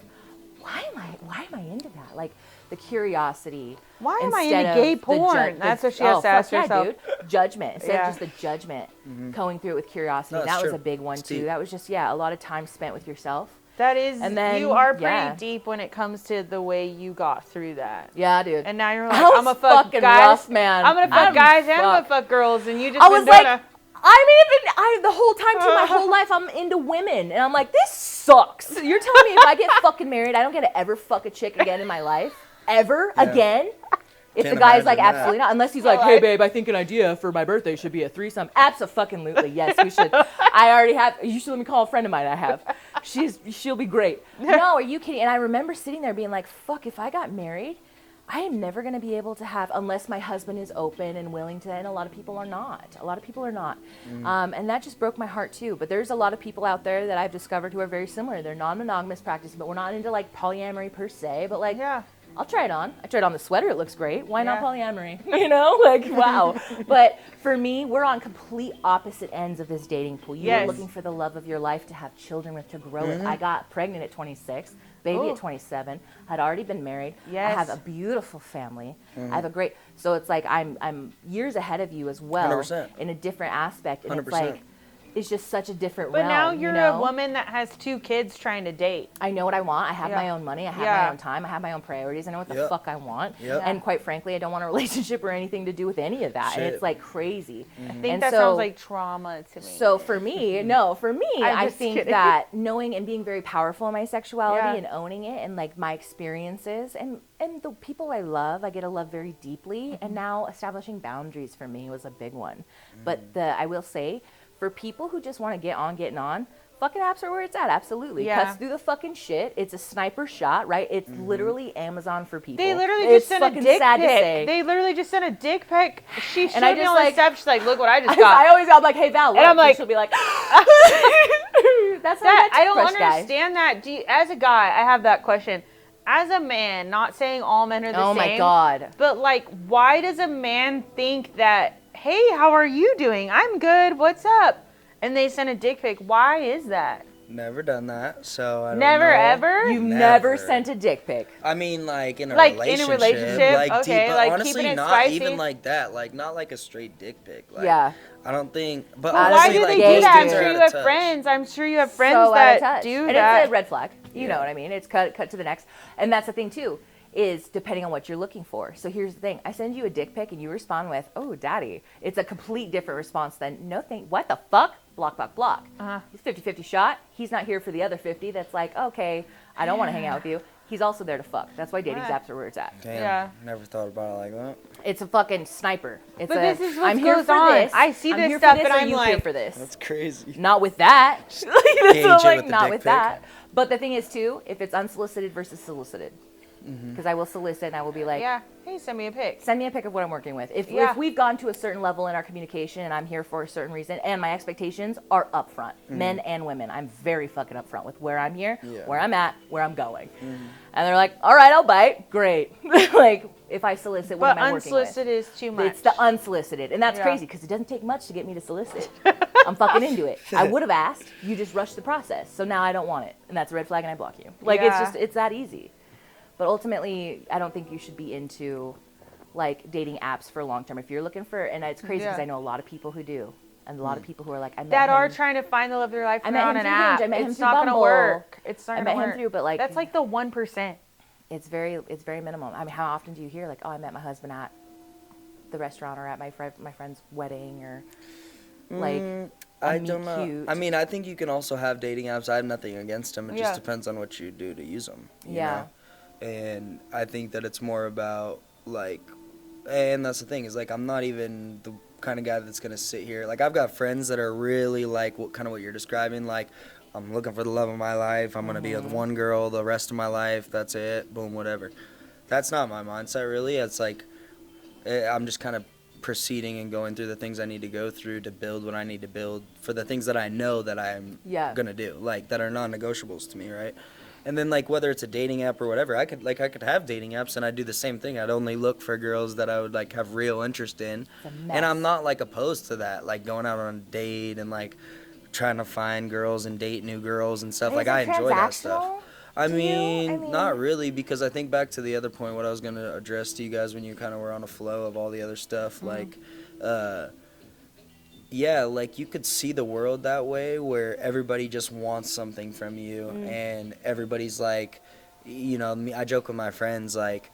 why am I into that? Like the curiosity. Why am I instead into of gay the porn? That's what she has to ask fuck herself. Yeah, dude. Judgment. Instead Yeah. of just the judgment, going through it with curiosity. No, And it's that was true. a big one It's too. deep. That was just, a lot of time spent with yourself. That is, And then, you are pretty yeah. deep when it comes to the way you got through that. Yeah, dude. And now you're I like, was I'm gonna fuck fucking guys, rough, man. I'm gonna fuck I'm guys and I'm gonna fucked. fuck girls, and you just I been was doing like, the whole time too, my whole life I'm into women. And I'm like, this sucks. You're telling me if I get fucking married, I don't get to ever fuck a chick again in my life? Ever? Yeah. If Can't the guy's like, imagine that. absolutely not. Unless he's like, hey, babe, I think an idea for my birthday should be a threesome. Abso-fucking-lutely. Yes, we should. I already have. You should let me call a friend of mine I have. She'll be great. No, are you kidding? And I remember sitting there being like, fuck, if I got married, I am never going to be able to have, unless my husband is open and willing to, and a lot of people are not. And that just broke my heart too. But there's a lot of people out there that I've discovered who are very similar. They're non-monogamous practices, but we're not into like polyamory per se, but like, yeah. I'll try it on. I tried on the sweater. It looks great. Why not Yeah. polyamory? You know, like, wow. But for me, we're on complete opposite ends of this dating pool. You Yes. are looking for the love of your life to have children with, to grow with. I got pregnant at 26, baby Ooh. at 27. Had already been married. Yes. I have a beautiful family. I have a great, so it's like I'm years ahead of you as well 100%. in a different aspect. And 100%. it's like, it's just such a different But realm. now you're you know? a woman that has 2 kids trying to date. I know what I want. I have Yeah. my own money. I have Yeah. my own time. I have my own priorities. I know what the Yep. fuck I want. Yep. And quite frankly, I don't want a relationship or anything to do with any of that. And Shit. it's like crazy. I think And that so- sounds like trauma to me. So for me, I'm I just think kidding. that knowing and being very powerful in my sexuality Yeah. and owning it and like my experiences and the people I love, I get to love very deeply. Mm-hmm. And now establishing boundaries for me was a big one. But I will say, for people who just want to getting on, fucking apps are where it's at. Absolutely. Yeah. Cuts through the fucking shit. It's a sniper shot, right? It's literally Amazon for people. they literally It's just sent a fucking dick sad to pic. say. They literally just sent a dick pic. She showed And I me just, on the like- step. She's like, look what I just I got. always I'm like, hey Val, look. I'm like- she'll be like, that's That not I don't crush guy. understand that. As a guy, I have that question. As a man, not saying all men are the Oh same. my god. But like, why does a man think that, hey, how are you doing? I'm good. What's up? And they send a dick pic. Why is that? Never done that, so I don't Never know. ever? You've Never. never sent a dick pic. I mean, like in a Like, in a relationship, relationship, like okay, deep, but like, honestly, keeping it not spicy. even like that, like not like a straight dick pic. Like, Yeah. I don't think. But Well, Honestly, why honestly, do like, they gay do that? I'm dudes sure are you out have of touch. friends. I'm sure you have friends So out of that touch. do and that. it's a red flag. You know Yeah. what I mean? It's cut to the next. And that's the thing too, is depending on what you're looking for. So here's the thing. I send you a dick pic and you respond with, oh, daddy. It's a complete different response than, no thank, what the fuck? Block, block, block. Uh-huh. It's 50-50 shot. He's not here for the other 50 that's like, okay, I don't want to hang out with you. He's also there to fuck. That's why dating Yeah. apps are where it's at. Damn, Yeah. never thought about it like that. It's a fucking sniper. It's But a, this is what I'm here goes for on. this. I see I'm this here stuff for this, and or I'm you here like- for this. That's crazy. Not with that. Gauge So it like, with the not dick with pic. that. But the thing is too, if it's unsolicited versus solicited, because I will solicit and I will be like, Yeah. Hey, send me a pic. send me a pic of what I'm working with. If Yeah. we've gone to a certain level in our communication and I'm here for a certain reason and my expectations are upfront, men and women, I'm very fucking upfront with where I'm here, Yeah. where I'm at, where I'm going. And they're like, all right, I'll bite. Great. Like if I solicit, what But am I working with? unsolicited is too much. It's the unsolicited, and that's Yeah. crazy because it doesn't take much to get me to solicit. I'm fucking into it. I would have asked, you just rushed the process, so now I don't want it, and that's a red flag, and I block you. Like Yeah. it's that easy. But ultimately, I don't think you should be into like dating apps for long term. If you're looking for, and it's crazy because Yeah. I know a lot of people who do, and a lot of people who are like, I met That him. are trying to find the love of their life I and met they're him on an through app. Hinge. I met him It's through not gonna Bumble. work. It's not I gonna met him work. through, but like That's like the 1%. it's very minimum. I mean, how often do you hear like, oh, I met my husband at the restaurant or at my friend's wedding or like I meet don't know. cute. I mean, I think you can also have dating apps. I have nothing against them. It Yeah. just depends on what you do to use them. You Yeah. know? And I think that it's more about like, and that's the thing is like I'm not even the kind of guy that's gonna sit here. Like I've got friends that are really like what you're describing. Like I'm looking for the love of my life. I'm gonna be with one girl the rest of my life. That's it. Boom, whatever. That's not my mindset really. It's like I'm just kind of proceeding and going through the things I need to go through to build what I need to build for the things that I know that I'm gonna do, like that are non-negotiables to me, right? And then like whether it's a dating app or whatever, I could have dating apps and I'd do the same thing. I'd only look for girls that I would like have real interest in, and I'm not like opposed to that, like going out on a date and like trying to find girls and date new girls and stuff. Is Like it I enjoy that stuff. transactional I to you? mean, not really, because I think back to the other point, what I was going to address to you guys when you kind of were on a flow of all the other stuff. Like, yeah, like you could see the world that way where everybody just wants something from you and everybody's like, you know, I joke with my friends, like,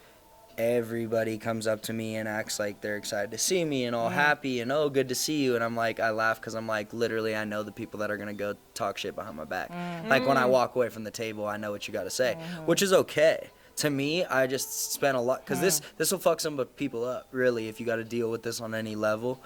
everybody comes up to me and acts like they're excited to see me and all happy and oh good to see you, and I'm like, I laugh because I'm like, literally I know the people that are gonna go talk shit behind my back. Like when I walk away from the table, I know what you gotta say, which is okay. To me, I just spent a lot because this will fuck some people up really if you got to deal with this on any level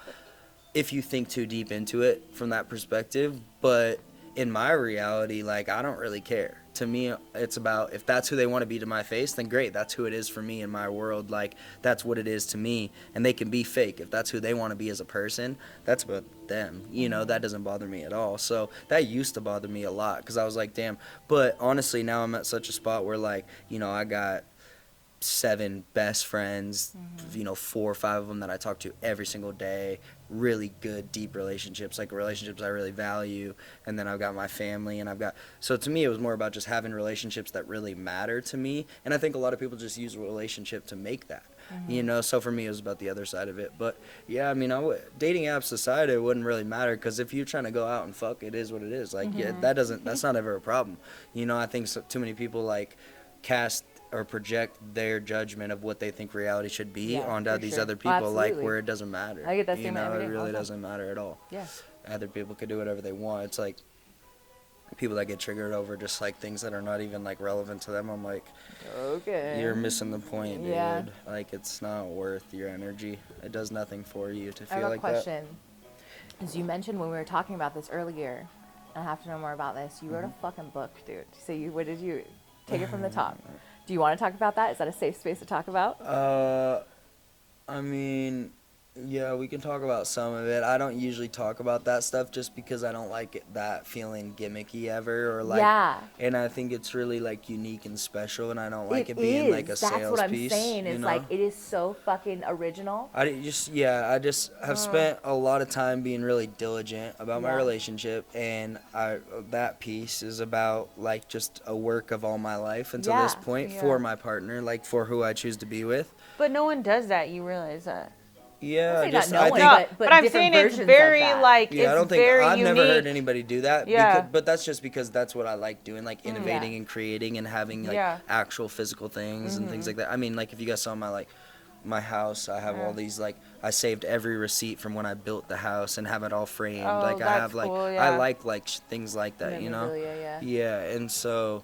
if you think too deep into it from that perspective. But in my reality, like I don't really care. To me, it's about if that's who they want to be to my face, then great. That's who it is for me in my world. Like that's what it is to me, and they can be fake. If that's who they want to be as a person, that's about them. You know, that doesn't bother me at all. So that used to bother me a lot because I was like, damn. But honestly, now I'm at such a spot where like, you know, I got 7 best friends, you know, 4 or 5 of them that I talk to every single day, really good deep relationships, like relationships I really value, and then I've got my family, and I've got, so to me it was more about just having relationships that really matter to me, and I think a lot of people just use a relationship to make that, you know, so for me it was about the other side of it. But yeah, I mean, dating apps aside, it wouldn't really matter, because if you're trying to go out and fuck, it is what it is, like yeah, that's not ever a problem, you know. I think too many people like cast or project their judgment of what they think reality should be onto these other people, like where it doesn't matter. I get that you same know, every it day, really all the time. doesn't matter at all. Yeah. Other people could do whatever they want. It's like people that get triggered over just like things that are not even like relevant to them. I'm like, Okay. you're missing the point, dude. Yeah. Like it's not worth your energy. It does nothing for you to I feel have a like question. As you mentioned when we were talking about this earlier, I have to know more about this. You wrote a fucking book, dude. So what did you take it from the top? Do you want to talk about that? Is that a safe space to talk about? I mean, yeah, we can talk about some of it. I don't usually talk about that stuff just because I don't like that feeling gimmicky ever, or like, and I think it's really like unique and special, and I don't like it being like a sales piece. That's what I'm saying. It's like it is so fucking original. I just have spent a lot of time being really diligent about my relationship, and that piece is about like just a work of all my life until this point for my partner, like for who I choose to be with. But no one does that. You realize that. Yeah, I just think I not think. no No, one, but I'm different saying it's versions of very that. like Yeah, it's I don't think very I've unique. never heard anybody do that. Yeah. But that's just because that's what I like doing, like innovating and creating and having like actual physical things and things like that. I mean, like if you guys saw my house, I have all these like I saved every receipt from when I built the house and have it all framed. Oh, like I that's have like cool, I like things like that, you know. Memorabilia, Yeah, and so.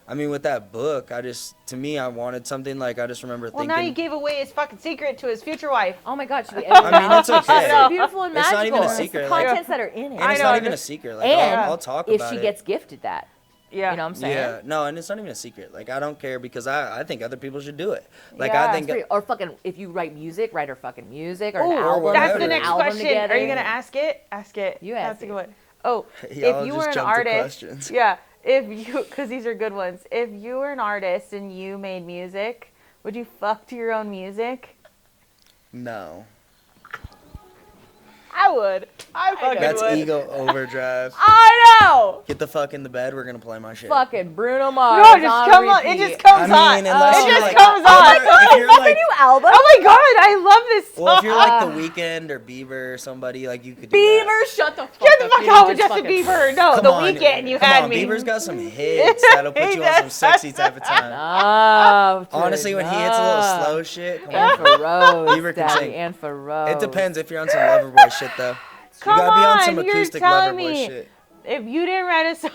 I mean, with that book, to me, I wanted something like, I just remember Well, thinking. now you gave away his fucking secret to his future wife. Oh my God, should we I mean, it's okay. so beautiful and It's magical. not even a It's secret, the like- contents that are in it. And it's I know, not even a secret. Like, and I'll talk if about she it. gets gifted that. Yeah. You know what I'm saying? Yeah, no, and it's not even a secret. Like, I don't care because I think other people should do it. Like, Yeah. I think. Or fucking, if you write music, write her fucking music or Ooh, an album. that's whatever. the next album question. together. Are you gonna ask it? Ask it. You That's ask a it. good one. Oh, Y'all if you just were an jump to artist, questions. yeah. If you, because these are good ones. If you were an artist and you made music, would you fuck to your own music? No. I would. I fucking That's would. ego overdrive. I know. Get the fuck in the bed. We're gonna play my shit. Fucking Bruno Mars. No, just come on. It just comes I on. mean, unless It you're just like, comes on. if you're like, new album. Oh my god, I love this song. well, if you're like The Weeknd or Bieber or somebody, like you could do Bieber, that. shut the fuck Get the up. fuck You out with just Justin fucking- Bieber. No, Come The on, Weeknd. You come had on, me. Bieber's got some hits that'll put you on some sexy type of time. Oh, Honestly, when he hits a little slow shit, come And on. for Rose, Bieber can Daddy, sing. and for Rose. It depends if you're on some Loverboy shit though. Come you gotta be on some on, you're acoustic telling Loverboy me. shit. If you didn't write a song.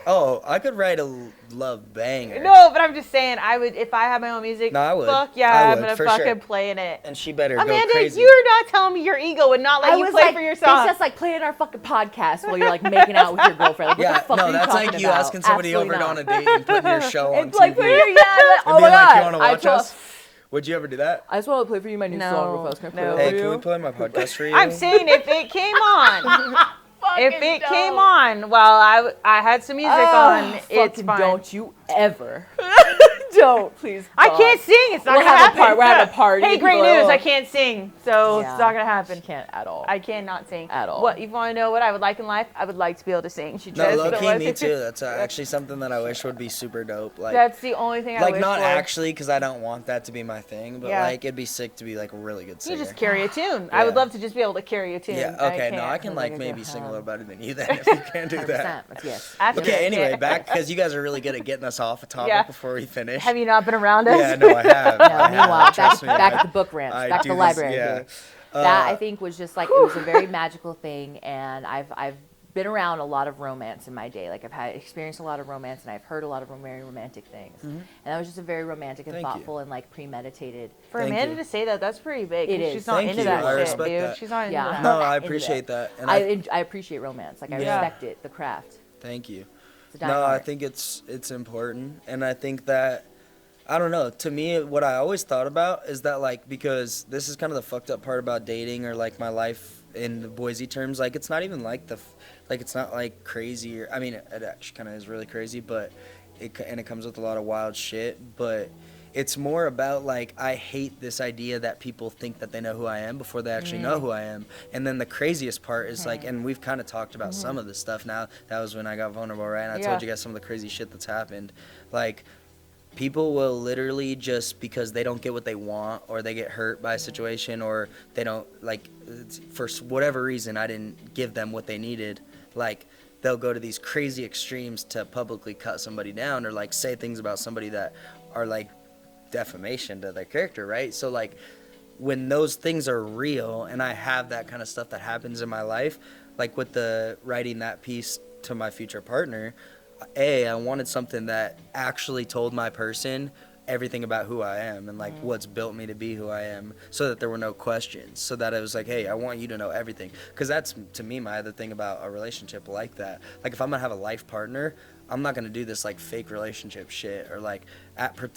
Oh, I could write a love banger. No, but I'm just saying, I would, if I had my own music, No, I would. fuck yeah, I I'm would, gonna for fucking sure. play in it. And she better go Amanda, crazy. you're not telling me your ego would not let I you was play like, for your it's song. just like playing our fucking podcast while you're like making out with your girlfriend. Like, what Yeah, the fuck no, are you that's talking like you about? asking somebody Absolutely over not. on a date and putting your show on It's like, TV. yeah, like, And oh be my like, god. you want to watch I us? Would you ever do that? just want to play for you my new No, song. Real fast. Can I play no. that Hey, for can we you? play my podcast for you? I'm saying if it came on, if it came on while I had some music on, it's fucking fine. don't you ever. Don't, please. I God. can't sing. It's not We'll gonna have a happen. we're having a party. Hey, great People are news! like, I can't sing, so Yeah. it's not gonna happen. She can't at all. I cannot sing At all. What you want to know? What I would like in life? I would like to be able to sing. She No, tries low to key, me too. That's actually something that I wish would be super dope. Like, That's the only thing I like wish not for. actually, because I don't want that to be my thing. But Yeah. like, it'd be sick to be like a really good singer. You just carry a tune. I would Yeah. love to just be able to carry a tune. Yeah. Okay. No, I can like Like, maybe sing a um, little better than you then if you can do 100%. that. That's yes. After Okay. that, Anyway, yeah. back because you guys are really good at getting us off a topic Yeah. before we finish. Have you not been around us? Yeah. No, I have. Yeah, I have. meanwhile, back, Trust me, back I- at the book ranch, I back do to the this- library. yeah. Dude. That I think was just like it was a very magical thing, and I've been around a lot of romance in my day. Like I've had experienced a lot of romance, and I've heard a lot of very romantic things. And that was just a very romantic and Thank you. thoughtful and like premeditated. For Thank Amanda you. to say that, that's pretty big. It 'cause is. She's not Thank into you. that I shit, respect dude. that. She's not into Yeah. that. No, I Into appreciate that. And I appreciate romance. Like I Yeah. respect it, the craft. thank you. It's a dying No, I art. think it's important, and I think that I don't know. To me, what I always thought about is that like because this is kind of the fucked up part about dating or like my life in the Boise terms. Like it's not even like like it's not like crazy. Or I mean, it actually kind of is really crazy, but it comes with a lot of wild shit. But it's more about like I hate this idea that people think that they know who I am before they actually know who I am. And then the craziest part is like, and we've kind of talked about some of this stuff now. That was when I got vulnerable, right? And I told Yeah. you guys some of the crazy shit that's happened. Like people will literally just because they don't get what they want or they get hurt by a situation or they don't like for whatever reason I didn't give them what they needed, like they'll go to these crazy extremes to publicly cut somebody down or like say things about somebody that are like defamation to their character, right? So like when those things are real and I have that kind of stuff that happens in my life, like with the writing that piece to my future partner, I wanted something that actually told my person everything about who I am and like what's built me to be who I am, so that there were no questions, so that it was like, hey, I want you to know everything, because that's to me my other thing about a relationship like that. Like if I'm gonna have a life partner, I'm not gonna do this like fake relationship shit or like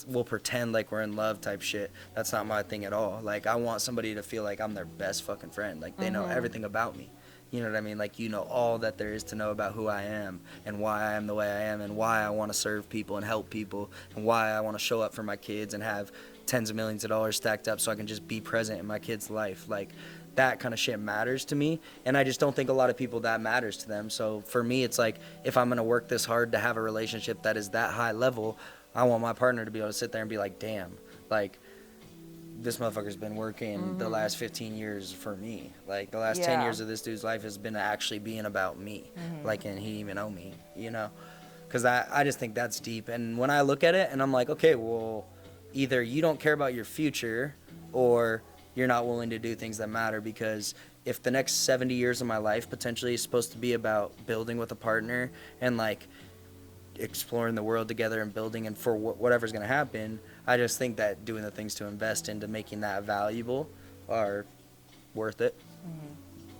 we'll pretend like we're in love type shit. That's not my thing at all. Like I want somebody to feel like I'm their best fucking friend, like they know everything about me. You know what I mean? Like, you know all that there is to know about who I am and why I am the way I am and why I want to serve people and help people and why I want to show up for my kids and have tens of millions of dollars stacked up so I can just be present in my kid's life. Like, that kind of shit matters to me, and I just don't think a lot of people that matters to them. So for me, it's like, if I'm going to work this hard to have a relationship that is that high level, I want my partner to be able to sit there and be like, damn, like, this motherfucker's been working the last 15 years for me. Like, the last 10 Yeah. years of this dude's life has been actually being about me. Like, and he didn't even know me, you know? Because I just think that's deep. And when I look at it and I'm like, okay, well, either you don't care about your future or you're not willing to do things that matter. Because if the next 70 years of my life potentially is supposed to be about building with a partner and, like, exploring the world together and building and for whatever's going to happen, I just think that doing the things to invest into making that valuable are worth it.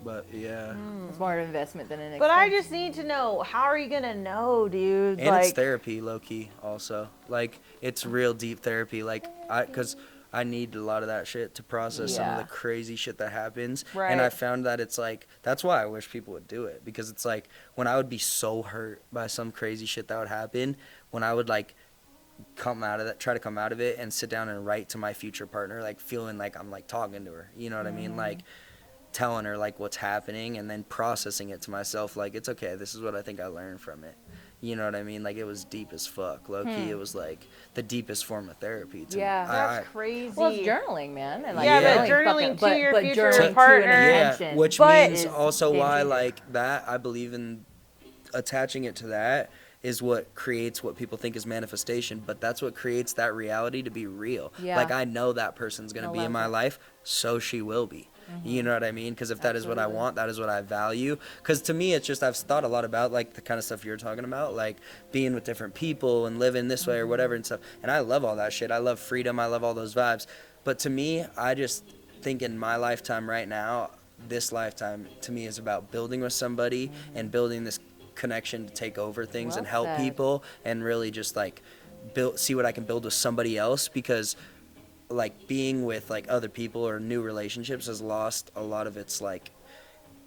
But yeah, It's more of an investment than an expense. But I just need to know, how are you gonna know, dude? and like, it's therapy, low key. Also, like it's real deep therapy. Like because I need a lot of that shit to process some of Yeah. the crazy shit that happens. Right. And I found that it's like, that's why I wish people would do it, because it's like when I would be so hurt by some crazy shit that would happen, when I would like try to come out of it and sit down and write to my future partner, like feeling like I'm like talking to her, you know what I mean? Like telling her like what's happening and then processing it to myself like it's okay, this is what I think I learned from it. You know what I mean? Like it was deep as fuck. Low key, it was like the deepest form of therapy to Yeah. me. That's crazy. Well, it's journaling, man. And like Yeah, but journaling to your future journaling partner. to an Yeah, intention. which But means is also game why changer. like that I believe in attaching it to that is what creates what people think is manifestation, but that's what creates that reality to be real. Yeah. Like I know that person's going to be in my life, so she will be. You know what I mean? Because if that is what I want, that is what I value. Because to me, it's just I've thought a lot about like the kind of stuff you're talking about, like being with different people and living this way or whatever and stuff. And I love all that shit. I love freedom. I love all those vibes. But to me, I just think in my lifetime right now, this lifetime to me is about building with somebody and building this connection to take over things and help people and really just like see what I can build with somebody else, because like being with like other people or new relationships has lost a lot of its like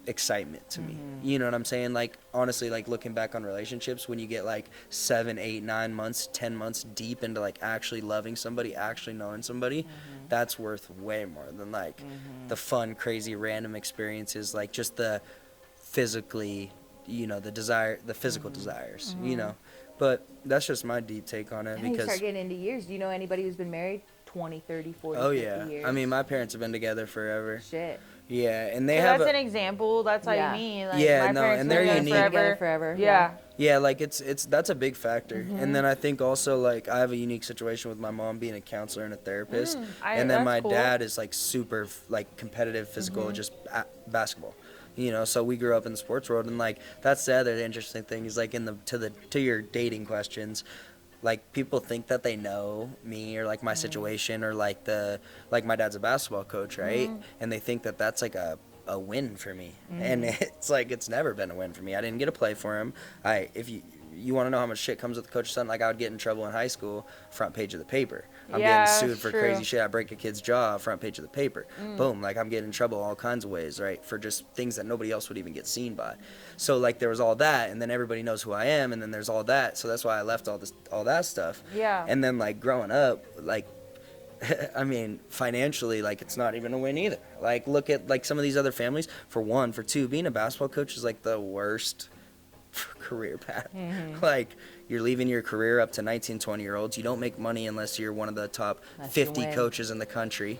excitement to me. You know what I'm saying? Like honestly, like looking back on relationships, when you get like 7, 8, 9 months, 10 months deep into like actually loving somebody, actually knowing somebody, that's worth way more than like the fun, crazy, random experiences, like just the physically, you know, the physical desires, you know. But that's just my deep take on it. And then you because start getting into years. Do you know anybody who's been married 20, 30, 40, oh 50 yeah, years? I mean my parents have been together forever. Shit. Yeah, and they So have that's an example. That's what Yeah. I mean. Like, Yeah, my no, parents and been they're together unique. Together forever. forever. Yeah. Yeah, like it's that's a big factor. And then I think also like I have a unique situation with my mom being a counselor and a therapist, and then that's my cool. dad is like super like competitive, physical, just basketball. You know, so we grew up in the sports world, and like that's the other interesting thing is like to your dating questions, like people think that they know me or like my situation or like my dad's a basketball coach, right? And they think that that's like a win for me, and it's like it's never been a win for me. I didn't get to play for him. If you want to know how much shit comes with the coach's son, like I would get in trouble in high school, front page of the paper. I'm Yeah, getting sued that's for true. crazy shit. I break a kid's jaw, front page of the paper. Boom, like I'm getting in trouble all kinds of ways, right? For just things that nobody else would even get seen by. So like there was all that, and then everybody knows who I am, and then there's all that. So that's why I left all that stuff. Yeah. And then like growing up, like I mean, financially, like it's not even a win either. Like look at like some of these other families. For one, for two, being a basketball coach is like the worst career path. Like you're leaving your career up to 19, 20-year-olds. You don't make money unless you're one of the top Unless you 50 win. coaches in the country.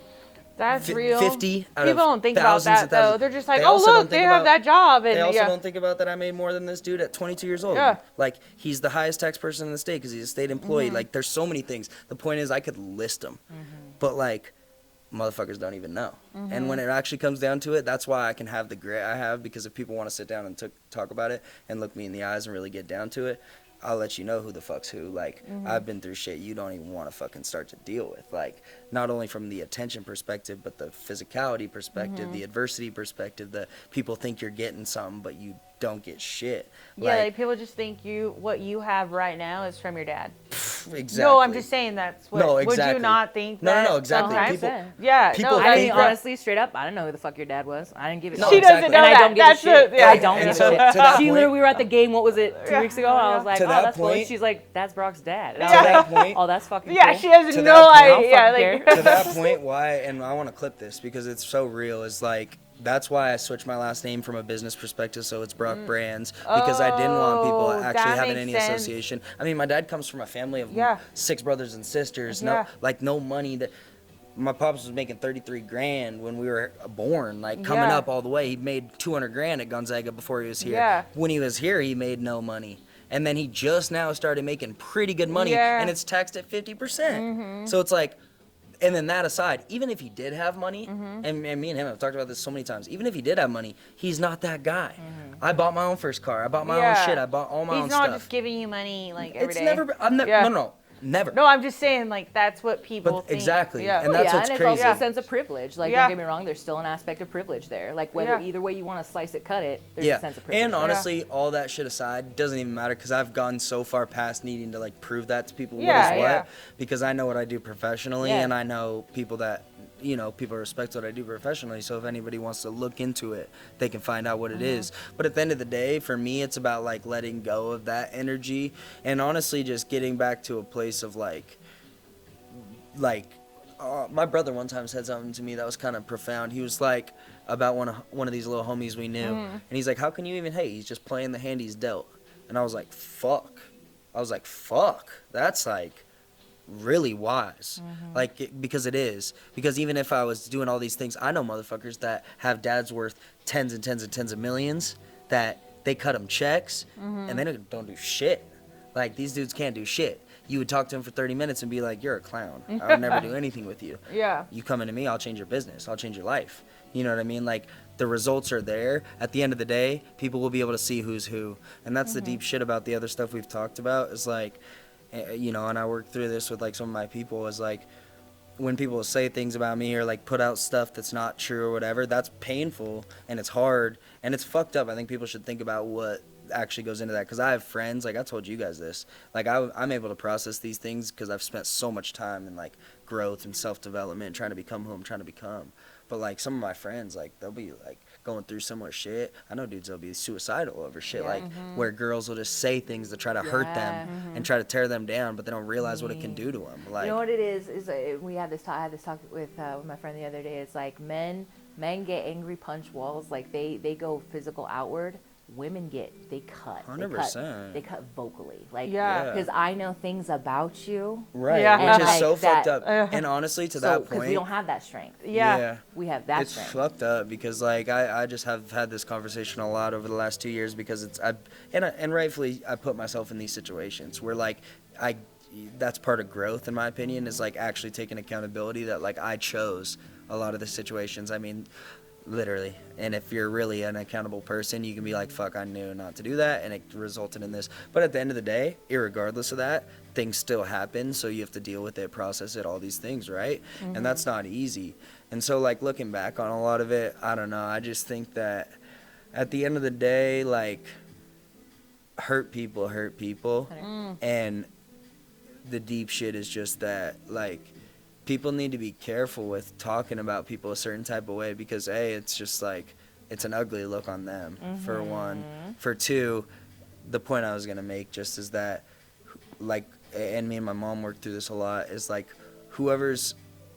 That's real. 50 out People of don't think about thousands that and thousands. though. They're just like, They oh also look, don't they think have about- that job, and They also yeah. don't think about that I made more than this dude at 22 years old. Yeah. Like he's the highest tax person in the state because he's a state employee. Like there's so many things. The point is I could list them, but like motherfuckers don't even know. And when it actually comes down to it, that's why I can have the grit I have, because if people want to sit down and talk about it and look me in the eyes and really get down to it, I'll let you know who the fuck's who. Like I've been through shit you don't even want to fucking start to deal with. Like not only from the attention perspective, but the physicality perspective, the adversity perspective, the people think you're getting something, but you don't get shit. Yeah, like people just think what you have right now is from your dad. Exactly. No, I'm just saying that's what. No, Would exactly. you not think No, that? no, exactly. sometimes? People, Yeah, people no, I think mean, that- honestly, straight up, I didn't know who the fuck your dad was. I didn't give a No, shit. she doesn't exactly. know And that. I don't give That's a shit. the- yeah. I don't And give a so, shit. to that She point- literally, we were at the game, what was it, 2 weeks ago? And I was like, To oh, that that's cool. point- She's like, that's Brock's dad. And Yeah. I was To like, that point- oh, that's fucking Yeah, cool. she has To no that point- idea. I don't Yeah, fucking like To that point, why, and I want to clip this because it's so real, is like, that's why I switched my last name from a business perspective, so it's Brock Brands, because I didn't want people Oh, actually that having makes any sense. association. I mean, my dad comes from a family of Yeah. 6 brothers and sisters, Yeah. no money. That my pops was making 33 grand when we were born, like coming Yeah. up all the way. He made 200 grand at Gonzaga before he was here. Yeah. When he was here, he made no money. And then he just now started making pretty good money, Yeah. and it's taxed at 50%. So it's like, and then that aside, even if he did have money, and me and him have talked about this so many times, even if he did have money, he's not that guy. I bought my own first car. I bought my own Yeah. shit. I bought all my own he's stuff. not just giving you money like every It's day. never been, Yeah. no, never. No, I'm just saying like that's what people But think. exactly, Yeah. and that's yeah, what's and crazy. it's also a sense of privilege. Like, Yeah. don't get me wrong, there's still an aspect of privilege there. Like, whether Yeah. either way you want to slice it, cut it, there's Yeah, a sense of privilege. and honestly, all that shit aside, doesn't even matter because I've gone so far past needing to like prove that to people Yeah, what is what, yeah. because I know what I do professionally, Yeah. and I know people that, you know, people respect what I do professionally. So if anybody wants to look into it, they can find out what it is. But at the end of the day, for me, it's about like letting go of that energy and honestly just getting back to a place of like My brother one time said something to me that was kind of profound. He was like, about one of these little homies we knew, and he's like, how can you even hate? He's just playing the hand he's dealt. And I was like, fuck. That's like really wise. Because it is. Because even if I was doing all these things, I know motherfuckers that have dads worth tens and tens and tens of millions that they cut them checks and they don't do shit. Like, these dudes can't do shit. You would talk to him for 30 minutes and be like, you're a clown. I would never do anything with you. Yeah. You come into me, I'll change your business. I'll change your life. You know what I mean? Like, the results are there. At the end of the day, people will be able to see who's who. And that's the deep shit about the other stuff we've talked about is like, you know, and I work through this with like some of my people is like, when people say things about me or like put out stuff that's not true or whatever, that's painful and it's hard and it's fucked up. I think people should think about what actually goes into that, because I have friends, like I told you guys this, like I'm able to process these things because I've spent so much time in like growth and self-development, trying to become who I'm trying to become. But like some of my friends, like they'll be like going through similar shit. I know dudes that'll be suicidal over shit, like where girls will just say things to try to hurt them and try to tear them down, but they don't realize what it can do to them. Like, you know what it is we had this talk. I had this talk with my friend the other day. It's like men get angry, punch walls, like they go physical outward. Women they cut 100%. They cut vocally, like, Yeah. because I know things about you, right, Yeah. which is Like so that- fucked up. And honestly, to that because point, we don't have that strength. Yeah. We have that it's strength. fucked up because like I just have had this conversation a lot over the last 2 years because and rightfully I put myself in these situations where like that's part of growth in my opinion, is like actually taking accountability that like I chose a lot of the situations. I mean, literally. And if you're really an accountable person, you can be like, fuck, I knew not to do that and it resulted in this. But at the end of the day, irregardless of that, things still happen, so you have to deal with it, process it, all these things, right? And that's not easy. And so like looking back on a lot of it, I don't know, I just think that at the end of the day, like, hurt people and the deep shit is just that like people need to be careful with talking about people a certain type of way because A, it's just like, it's an ugly look on them, for one. For two, the point I was going to make just is that, like, and me and my mom worked through this a lot, is like, whoever's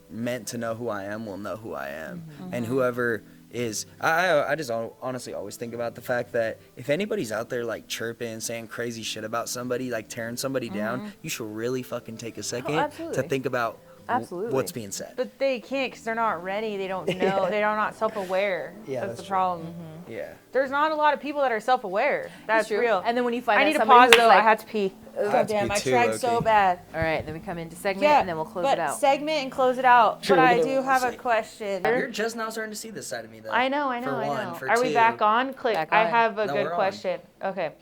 meant to know who I am will know who I am. And whoever is, I just honestly always think about the fact that if anybody's out there like chirping, saying crazy shit about somebody, like tearing somebody down, you should really fucking take a second to think about what's being said. But they can't because they're not ready. They don't know. They're not self-aware. Yeah, that's the true. problem. Yeah. There's not a lot of people that are self-aware. That's true. real. And then when you find I out need to somebody pause who's though. like, I had to pee. I Oh had to damn! pee I too, tried low-key. so bad. all right, then we come into segment Yeah, and then we'll close but it out. segment and close it out. Sure, but we'll I get do it. have a We'll see. question. You're just now starting to see this side of me though. I know. For one. I know. For Are we two, back on? Click. Back I on. have a No, good we're on. question. Okay.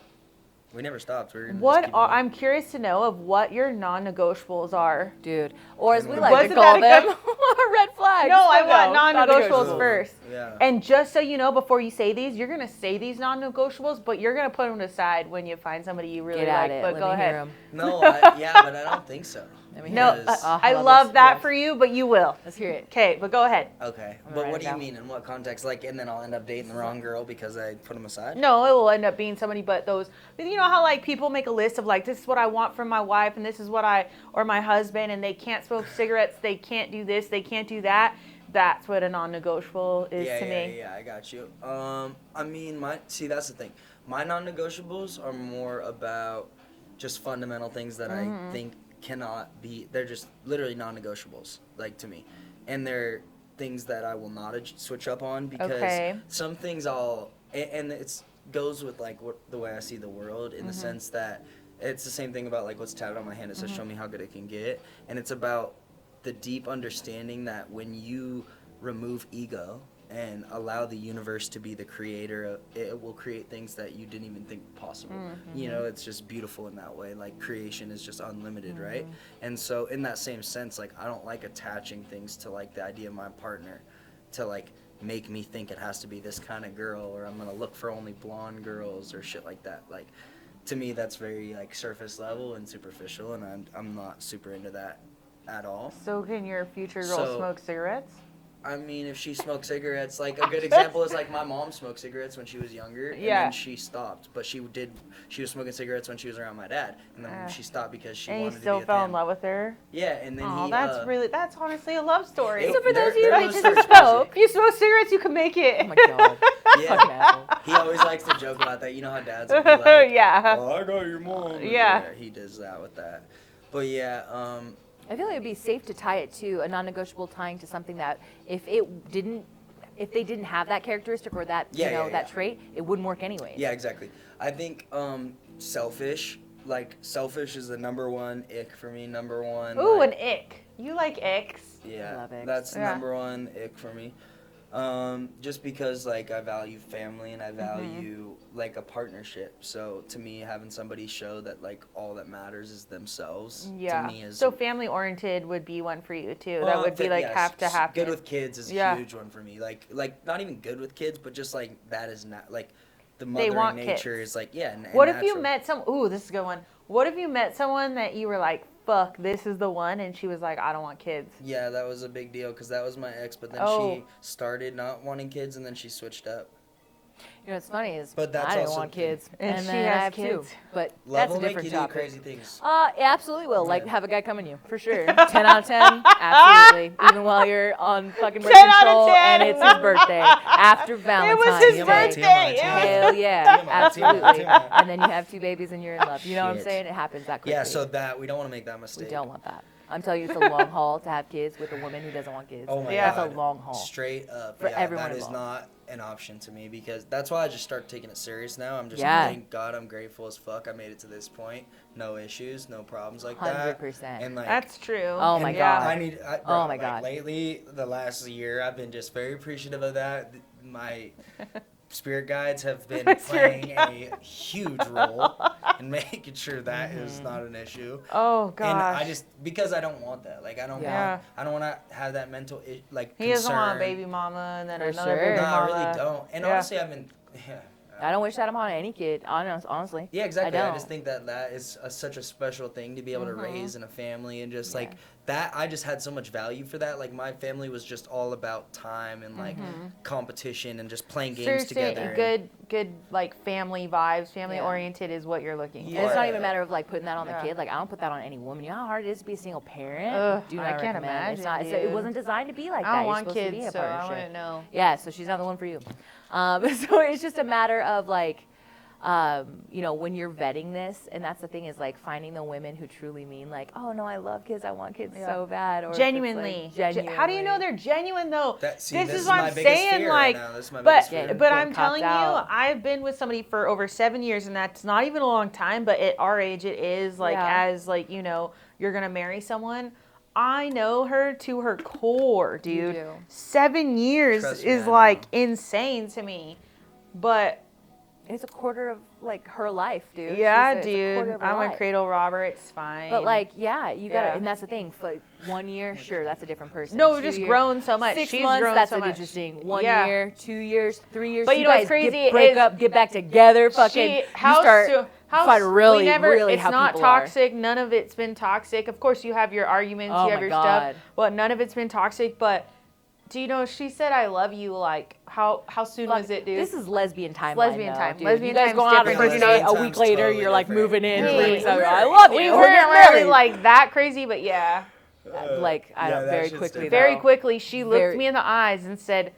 We never stopped. We're gonna What just keep are, going. I'm curious to know of what your non-negotiables are. Dude, or as we Wasn't like to that call a them, good- red flags. No, I So want non-negotiables non-negotiables. first. Yeah. And just so you know, before you say these, you're gonna say these non-negotiables, but you're gonna put them aside when you find somebody you really Get at like. it. But Let go me ahead. hear 'em. No, yeah, but I don't think so. Let me hear No, it. Because- I love love this. that Yes. for you, but you will. Let's hear it. Okay, but go ahead. Okay, I'm gonna but write what it do you down. mean? In what context? Like, and then I'll end up dating the wrong girl because I put them aside? No, it will end up being somebody but those. You know how like people make a list of like, this is what I want from my wife and this is what or my husband, and they can't smoke cigarettes, they can't do this, they can't do that. That's what a non-negotiable is Yeah, to yeah, me. yeah, I got you. I mean, that's the thing. My non-negotiables are more about just fundamental things that I think cannot be. They're just literally non-negotiables, like to me, and they're things that I will not switch up on because Okay. some things and it's goes with like the way I see the world in the sense that it's the same thing about like what's tatted on my hand. It says show me how good it can get, and it's about the deep understanding that when you remove ego and allow the universe to be the creator, it will create things that you didn't even think possible. You know, it's just beautiful in that way. Like creation is just unlimited, right? And so in that same sense, like I don't like attaching things to like the idea of my partner to like make me think it has to be this kind of girl, or I'm gonna look for only blonde girls or shit like that. Like to me that's very like surface level and superficial, and I'm not super into that at all. So can your future girl So- smoke cigarettes? I mean, if she smoked cigarettes, like a good example is like my mom smoked cigarettes when she was younger, and then she stopped. But she was smoking cigarettes when she was around my dad, and then she stopped because she And wanted you to still be with fell him. in love with her? Yeah, and then Oh, he. that's honestly a love story. So for those of you their who love just story's smoke, If you smoke cigarettes, you can make it. oh my god, fucking Yeah, asshole. he always likes to joke about that. You know how dads would be like, Yeah. "Oh, I got your mom." Yeah. He does that with that. But yeah, I feel like it'd be safe to tie it to a non-negotiable tying to something that if they didn't have that characteristic or that that trait, it wouldn't work anyways. Yeah, exactly. I think selfish. Like selfish is the number one ick for me. Number one. Ooh, like, an ick. You like icks. Yeah, I love icks. that's Yeah. number one ick for me. Just because like I value family and I value like a partnership. So to me, having somebody show that like all that matters is themselves. Yeah. To me is So family oriented would be one for you too. That would be like yes, have to happen. Good with kids is Yeah. a huge one for me. Like not even good with kids, but just like that is not like the They mothering want nature kids. is like and What if you natural. met ooh, this is a good one. What if you met someone that you were like, fuck, this is the one, and she was like, I don't want kids. Yeah, that was a big deal because that was my ex, but then she started not wanting kids and then she switched up. You know what's funny is But that's I didn't also want the thing. kids, And she then has I have kids. two, but Love that's will a make different you do topic. crazy things. It absolutely will. Like Yeah. have a guy coming you for sure. 10 out of 10, absolutely. Even while you're on fucking birth 10 out of control 10. and it's his birthday after Valentine's his Day. birthday. Hell yeah, TMI, absolutely. TMI. And then you have two babies and you're in love. You know what I'm Shit. saying? It happens that quickly. Yeah, so that we don't want to make that we mistake. don't want that. I'm telling you, it's a long haul to have kids with a woman who doesn't want kids. Oh my Yeah. god. That's a long haul. Straight up. For yeah, everyone that is involved. not an option to me because that's why I just start taking it serious now. I'm just thank God I'm grateful as fuck I made it to this point. No issues, no problems like that. 100%. And like That's true. Oh my and God. bro, Oh my like, God. Lately, the last year, I've been just very appreciative of that. My spirit guides have been My spirit playing a huge role in making sure that is not an issue. Oh gosh. And I just because I don't want that. Like I don't Yeah. want to have that mental like he doesn't want a concern. baby mama and then For another sure. baby No, I mama. really don't. And Yeah. honestly, I've been. Yeah. I don't wish that upon any kid, honestly. Yeah, exactly. I I, don't. just think that is such a special thing to be able to raise in a family and just like Yeah. that. I just had so much value for that. Like my family was just all about time and like competition and just playing games Seriously, together. good like family vibes, family Yeah. oriented is what you're looking for. Yeah. And it's not even a matter of like putting that on the Yeah. kid. Like I don't put that on any woman. You know how hard it is to be a single parent. Ugh, Do not I can't recommend. It's imagine, not. It dude. wasn't designed to be like I that. don't You're want supposed to be kids, a so I partnership. wouldn't know. Yeah, so she's not the one for you. So it's just a matter of like, when you're vetting this, and that's the thing is like finding the women who truly mean like, oh no, I love kids, I want kids so bad, or if it's, Genuinely. like, genuinely. How do you know they're genuine though? This this is is what my I'm biggest saying. fear Like, right now. This is my but biggest fear. Getting I'm copped telling you, out. I've been with somebody for over 7 years, and that's not even a long time. But at our age, it is like Yeah. as like you're gonna marry someone. I know her to her core, dude. do. 7 years Trust me, is I know. like insane to me. But It's a quarter of like her life, dude. yeah, It's a quarter dude, of her I'm a life. cradle robber. It's fine. But like, yeah, you gotta, Yeah. and that's the thing. For like 1 year, sure, that's a different person. No, 2 just years, grown so much. 6 She's months, grown that's so an much. interesting. 1 Yeah. year, 2 years, 3 years. But you know what's crazy break is- up, get back together, fucking. How you start soon? How find really, we never, really it's how not people are. toxic. None of it's been toxic. Of course, you have your arguments, Oh you have my your God. stuff, but none of it's been toxic. But do you know she said I love you? Like how soon was it, dude? This is lesbian time. lesbian time. Dude. Lesbian you guys time's go out on a different. first Yeah, date. A lesbian week time's later, totally you're like different. moving in. Hey, 3 weeks later, we I love you. we We're weren't getting really married. like that crazy, but yeah, like I yeah, don't that very shit's quickly. different. very though. quickly she looked Very- me in the eyes and said,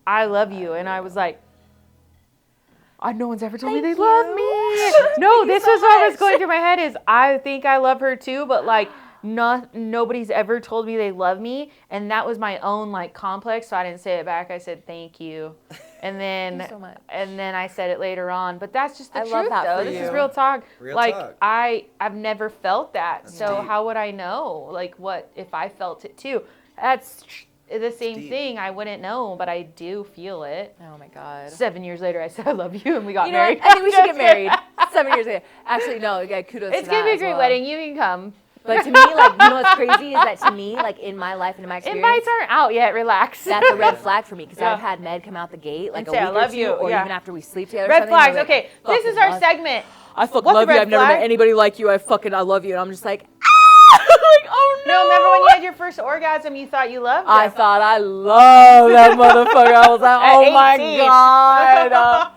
"I love you," and I was like. No one's ever told me they Thank love you. me. Thank No, you this so was what was much. going through my head is I think I love her too, but like nobody's ever told me they love me, and that was my own like complex. So I didn't say it back. I said thank you, and then Thank you so much. and then I said it later on. But that's just the I truth, love that though. for This is you. real talk. Real like talk. I've never felt that. So deep. how would I know? Like what if I felt it too? That's the same deep. thing. I wouldn't know, but I do feel it. Oh my god. 7 years later, I said I love you, and we got You know married. what? I think we should get Just married. 7 years ago. Actually, no. Yeah, kudos. It's to gonna that be a as great well. wedding. You can come. But to me, like, you know what's crazy is that to me, like in my life and in my experience, Invites aren't out yet. Relax. that's a red flag for me because Yeah. I've had Med come out the gate like And a say, week "I love or two, you," or yeah. even after we sleep together. or Red something, they're flags. like, Okay, this is "Fucking our love- segment. I fucking What's the love you. red I've never met flag? anybody like you. I love you. And I'm just like, Like, oh no. No, remember when you had your first orgasm, you thought you loved him? I thought I loved that motherfucker. I was like, oh my 18. God.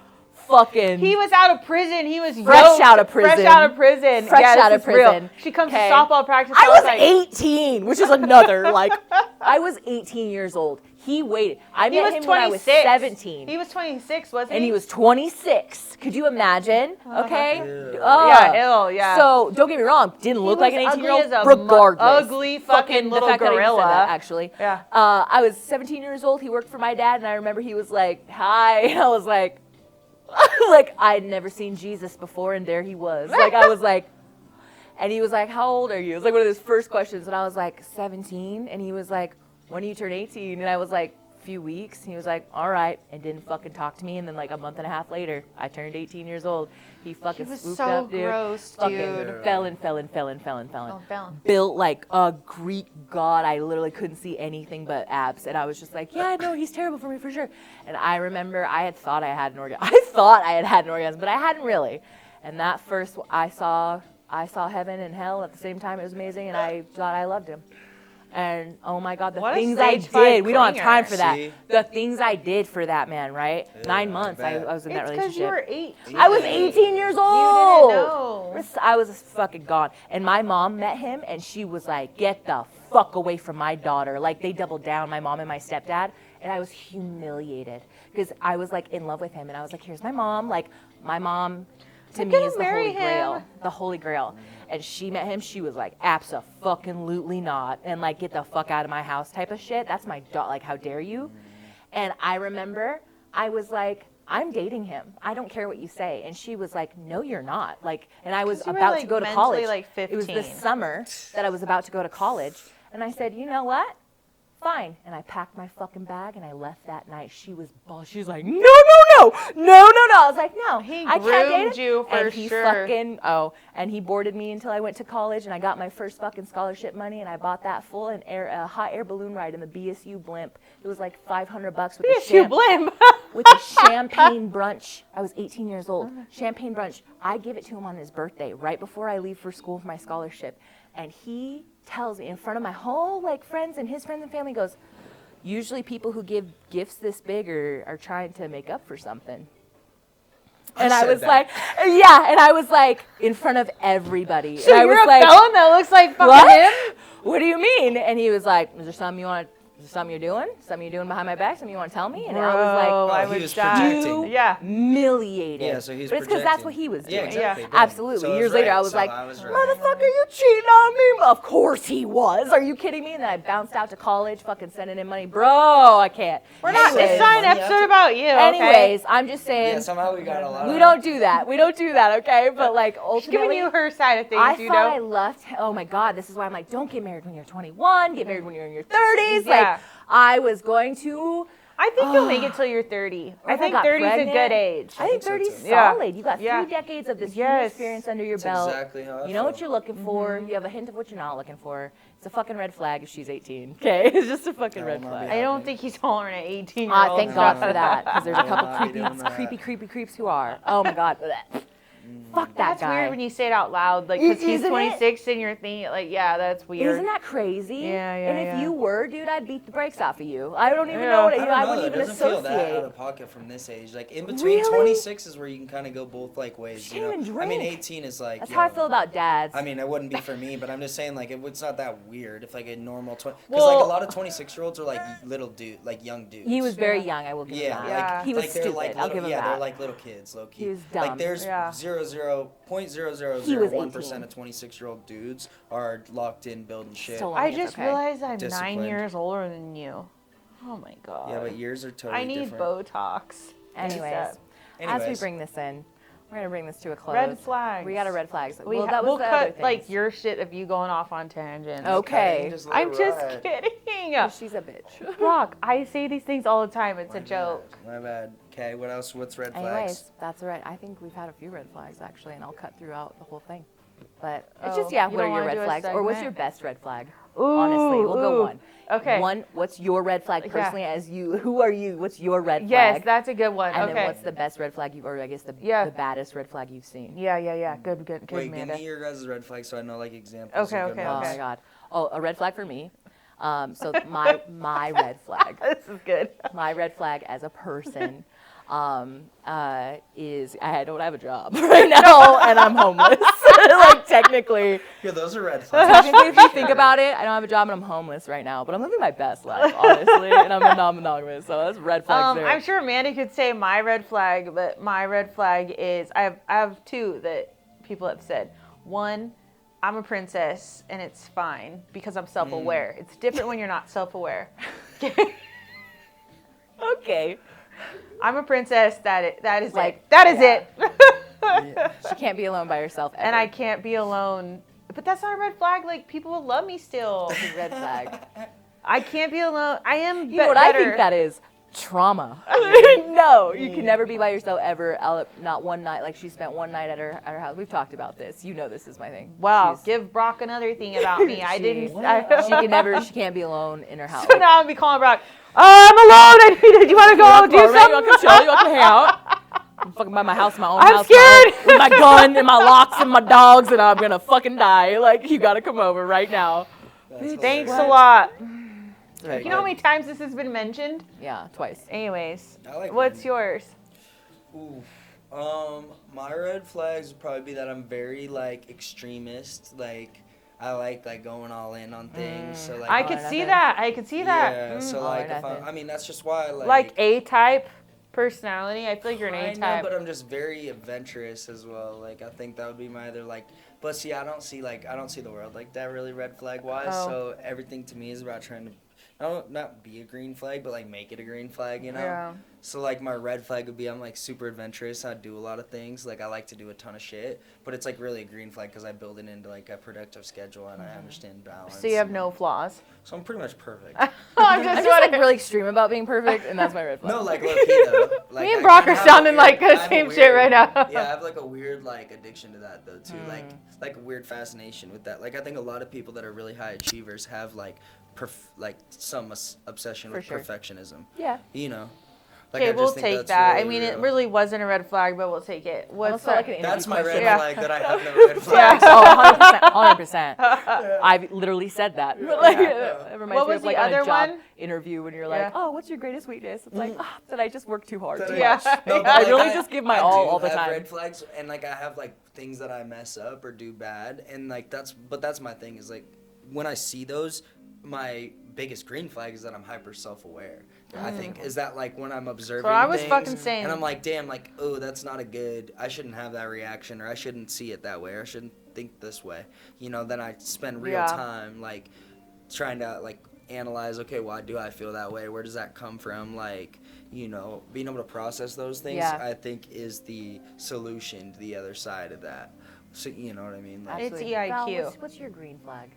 Fucking. He was out of prison. He was Fresh out of prison. Fresh out of prison. Fresh yeah, out of this is real. prison. She comes to Okay. softball practice. I was like, 18, which is another, like, I was 18 years old. He waited. I met him when I was 17. He was 26, wasn't he? And he was 26. Could you imagine? Okay? Ew. Yeah, ill, yeah. So, don't get me wrong. Didn't look like an was ugly 18-year-old, as a regardless. ugly fucking little the fact that I even said gorilla. that, actually. Yeah. I was 17 years old. He worked for my dad, and I remember he was like, hi. And I was like, like, I'd never seen Jesus before, and there he was. Like, I was like, and he was like, how old are you? It was like one of his first questions, and I was like, 17. And he was like, when do you turn 18? And I was like, few weeks. He was like, all right, and didn't fucking talk to me. And then like a month and a half later, I turned 18 years old. He fucking swooped so up, dude. gross, fucking dude. felon. Oh, felon. Built like a Greek god. I literally couldn't see anything but abs. And I was just like, yeah, no, he's terrible for me for sure. And I remember I had thought I had an orgasm. I thought I had an orgasm, but I hadn't really. And that first, I saw heaven and hell at the same time. It was amazing, and I thought I loved him. And oh my God, the What a things I stage 5 did. We don't have time clinger. for that. See? The things I did for that man, right? Yeah, 9 months I bet. was in that It's because you relationship. were 8. I was 18 years You old. didn't know. I was fucking gone. And my mom met him, and she was like, get the fuck away from my daughter. Like, they doubled down, my mom and my stepdad. And I was humiliated because I was like in love with him. And I was like, here's my mom. Like, my mom to me gonna is the marry holy grail. him. The holy grail. And she met him, she was like, abso-fucking-lutely not. And like, get the fuck out of my house type of shit. That's my daughter. Like, how dare you? And I remember I was like, I'm dating him. I don't care what you say. And she was like, no, you're not. Like, and I was 'Cause you were, about like, to go to mentally, college. like, It was the 15. summer that I was about to go to college. And I said, you know what? Fine. And I packed my fucking bag and I left that night. She was She's like, no. I was like, no, He I can't date groomed him. you for and he sure. fucking, and he boarded me until I went to college, and I got my first fucking scholarship money, and I bought that full and a hot air balloon ride in the BSU blimp. It was like $500 with BSU blimp. with a champagne brunch. I was 18 years old. Champagne brunch. I give it to him on his birthday, right before I leave for school for my scholarship. And he tells me in front of my whole like friends and his friends and family, goes, usually people who give gifts this big are trying to make up for something. And I said was that. like, yeah, and I was like, in front of everybody. So and I you're was a like, felon that looks like fucking what? him? What do you mean? And he was like, is there something you want? Is there something you're doing? Something you're doing behind my back? Something you want to tell me? And I was like, Bro, I he would was die. projecting. Yeah. humiliated. Yeah, so he's But it's because that's projecting. what he was Yeah, doing. exactly. Yeah. Boom. Absolutely. So I was Years later, right. I was So like, I was right. motherfucker, you cheating on me? Of course he was. Are you kidding me? And then I bounced out to college, fucking sending him money. Bro, I can't. We're not. Anyways. It's not an episode about you. Okay? Anyways, I'm just saying, Yeah, somehow we got a lot we of don't do that. We don't do that, okay? But like, She's ultimately, giving you her side of things, I you thought I know. left. Oh my God, this is why I'm like, don't get married when you're 21. Get married when you're in your 30s. Yeah. Like, I was going to. I think you'll make it till you're 30. Or I if I think got 30 is a pregnant. good age. I think so 30 too. is Yeah. solid. You got 3 Yeah. decades of this human Yes. experience under your That's belt. exactly how I You know what feel. you're looking for. You have a hint of what you're not looking for. It's a fucking red flag if she's 18. Okay, it's just a fucking I red will not be flag. I don't think he's tolerant at 18-year-olds. Thank God for that, because there's a I will couple not be doing that. creepy creeps who are. Oh my God. Blech. Fuck that That's guy. weird when you say it out loud, like, because he's Isn't it? 26 and you're thinking, like, yeah, that's weird. Isn't that crazy? Yeah, And if yeah. you were, dude, I'd beat the brakes off of you. I don't even Yeah. know what I don't know. I wouldn't It even doesn't feel that out associate. of pocket from this age. Like in between Really? 26 is where you can kind of go both like ways. Shame You know? and I mean, drink. 18 is like. That's yo, how I feel about dads. I mean, it wouldn't be for me, but I'm just saying, like, it's not that weird if like a normal 20. Because Well- like a lot of 26-year-olds are like little like young dudes. He was very Yeah. young. I will give him Yeah, that. Yeah. like He was like they're stupid. like I'll little, give him yeah, that. they're like little kids, low key. He was dumb. Like there's Yeah. 0.0001% 18. of 26-year-old dudes are locked in building shit. Still I It's just okay. realized I'm 9 Disciplined. years older than you. Oh my God. Yeah, but years are totally I need different. Botox. Anyways, ASAP. as we Anyways. bring this in, we're gonna bring this to a close. Red flags. We got a red flags. We well, that was we'll the other cut like things. your shit of you going off on tangents. Okay. Just let I'm it just ride. kidding. She's a bitch. Brock, I say these things all the time. It's a joke. My bad. Okay, what else? What's red flags? Anyways, that's right. I think we've had a few red flags actually, and I'll cut throughout the whole thing. But it's Oh, just, yeah, you what don't are your wanna red do a flags? Or what's segment? your best red flag? Ooh, Honestly, we'll go ooh. one. Okay. One, what's your red flag Yeah. personally as you? Who are you? What's your red flag? Yes, that's a good one. And okay. then what's the best red flag you've, or I guess the baddest red flag you've seen? Yeah. Good, Wait, Amanda. give me your guys' red flag so I know like examples. Okay, of good okay, Oh ones. my God. Oh, a red flag for me. So my red flag. This is good. My red flag as a person is I don't have a job right now and I'm homeless. Like technically, Yeah, those are red flags. technically, if you think about it, I don't have a job and I'm homeless right now, but I'm living my best life, honestly, and I'm non-monogamous, so that's red flags there. I'm sure Amanda could say my red flag, but my red flag is I have two that people have said. One, I'm a princess and it's fine because I'm self-aware. It's different when you're not self-aware. Okay. I'm a princess. That is Like, it. That is it. She can't be alone by herself ever. And I can't be alone. But that's not a red flag. Like, people will love me still. It's a red flag. I can't be alone. I am You know what better. I think that is? Trauma. No, you can never be by yourself ever. Not one night. Like she spent one night at her house. We've talked about this. You know this is my thing. Wow, She's- give Brock another thing about me. I She- didn't. She can't be alone in her house. So now I'll be calling Brock. I'm alone. Do you want to go do You want something? to chill? You want to hang out? I'm fucking by my house, my own I'm house, scared. with my gun and my locks and my dogs, and I'm gonna fucking die. Like you gotta come over right now. Thanks a lot. Right. You know how many times this has been mentioned? Yeah, twice. Anyways, I like what's when- yours? Oof. My red flags would probably be that I'm very like extremist. Like I like going all in on things. So like I or could see nothing. that. I could see that. Yeah. So All like or if nothing. I mean that's just why I Like A-type personality. I feel like you're an I A-type. know, but I'm just very adventurous as well. Like I think that would be my other like. But see, I don't see the world like that really red flag wise. Oh. So everything to me is about trying to. Not be a green flag, but like make it a green flag, you know? Yeah. So like my red flag would be I'm like super adventurous. I do a lot of things. Like I like to do a ton of shit, but it's like really a green flag because I build it into like a productive schedule and I understand balance. So you have no flaws. So I'm pretty much perfect. I'm I'm just just like wondering. really extreme about being perfect, and that's my red flag. No, like low key though. Like, Me and I Brock kinda are have a sounding like I the have a same shit weird- right now. Yeah, I have like a weird like addiction to that though too. Like a weird fascination with that. Like I think a lot of people that are really high achievers have like some obsession For with sure. perfectionism. Yeah. You know. Like, Okay, I just we'll think take that's that. really I mean, it real. really wasn't a red flag, but we'll take it. What's felt like an That's my question. red Yeah. flag that I have no red Yeah. flags. Oh, 100%. I've literally said that. Like, it reminds What me was of like the on a other job one? interview when you're Yeah. like, oh, what's your greatest weakness? It's like, that I just work too hard. That Too I- Yeah. much. No, but, I like, really just give my all do the have time. red flags, and like I have like things that I mess up or do bad, and like that's my thing is like when I see those, my biggest green flag is that I'm hyper self-aware. I think is that like when I'm observing So I was things, fucking saying- and I'm like, damn, like oh that's not a good. I shouldn't have that reaction, or I shouldn't see it that way, or I shouldn't think this way. You know, then I spend real Yeah. time like trying to like analyze. Okay, why do I feel that way? Where does that come from? Like. You know, being able to process those things, Yeah. I think, is the solution to the other side of that. So, you know what I mean? Like, It's Absolutely. EIQ. Val, what's your green flag?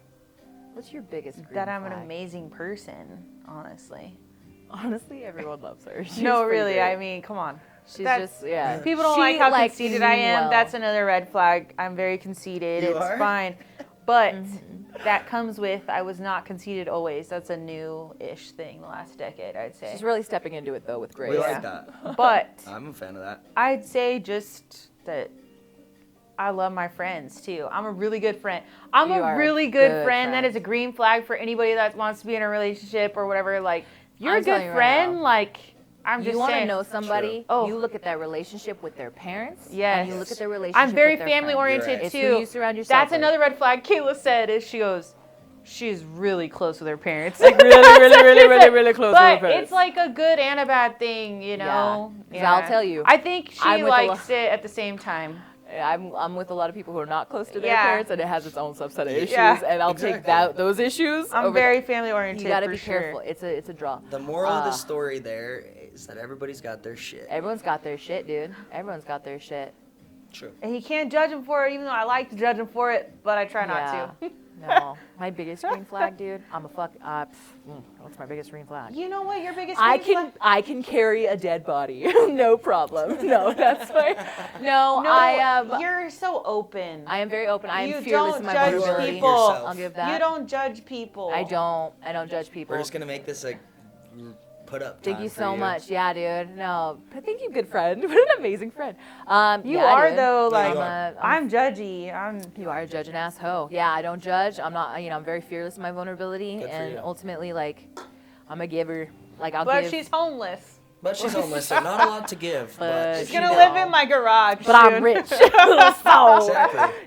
What's your biggest green That flag? I'm an amazing person, honestly. Honestly, everyone loves her. She's No, pretty really. great. I mean, come on. she's that's- just, yeah. People don't She, like how like, conceited I am. well. That's another red flag. I'm very conceited. You It's are? fine. But that comes with I was not conceited always. That's a new-ish thing the last decade, I'd say. She's really stepping into it, though, with grace. we Yeah. like that. But I'm a fan of that. I'd say just that I love my friends too. I'm a really good friend. I'm You a are a really good good friend. That friend. is a green flag for anybody that wants to be in a relationship or whatever. Like, you're I'm a telling good you right friend. now. like, I'm just You want to saying. know somebody, True. Oh. you look at their relationship with their parents, Yes. and you look at their relationship I'm very with their family friends. oriented You're right. It's too. who you surround yourself That's with. another red flag. Kayla said is she goes, she's really close with her parents. Like, really close But to her it's like a good and a bad thing, you know. Yeah. 'Cause I'll tell you, I think she I'm with a likes it at the same time. I'm with a lot of people who are not close to their Yeah. parents, and it has its own subset of issues. Yeah. And I'll take Exactly. those issues. I'm over very family oriented. You got to for be sure. careful. It's a draw. The moral of the story there is that everybody's got their shit. Everyone's got their shit, dude. Everyone's got their shit. True. And he can't judge him for it, even though I like to judge him for it, but I try not Yeah. to. No, my biggest green flag, dude. I'm a what's my biggest green flag? You know what? Your biggest I can carry a dead body, no problem. No, that's fine. No, No, I am. you're so open. I am very open. I am You fearless don't in my judge vulnerability. people. I'll give that. You don't judge people. I don't judge people. We're just gonna make this a put up. Thank time you for so you. much. Yeah, dude. No, but thank you, good friend. What an amazing friend. You yeah, are dude. though. Like I'm I'm judgy. you are a judge and asshole. Yeah, I don't judge. I'm not. I'm very fearless in my vulnerability, Good for and you. ultimately, like, I'm a giver. Like, I'll But give. she's homeless. But she's homeless, so not a lot to give. But She's she gonna does. live in my garage. But I'm soon. rich. so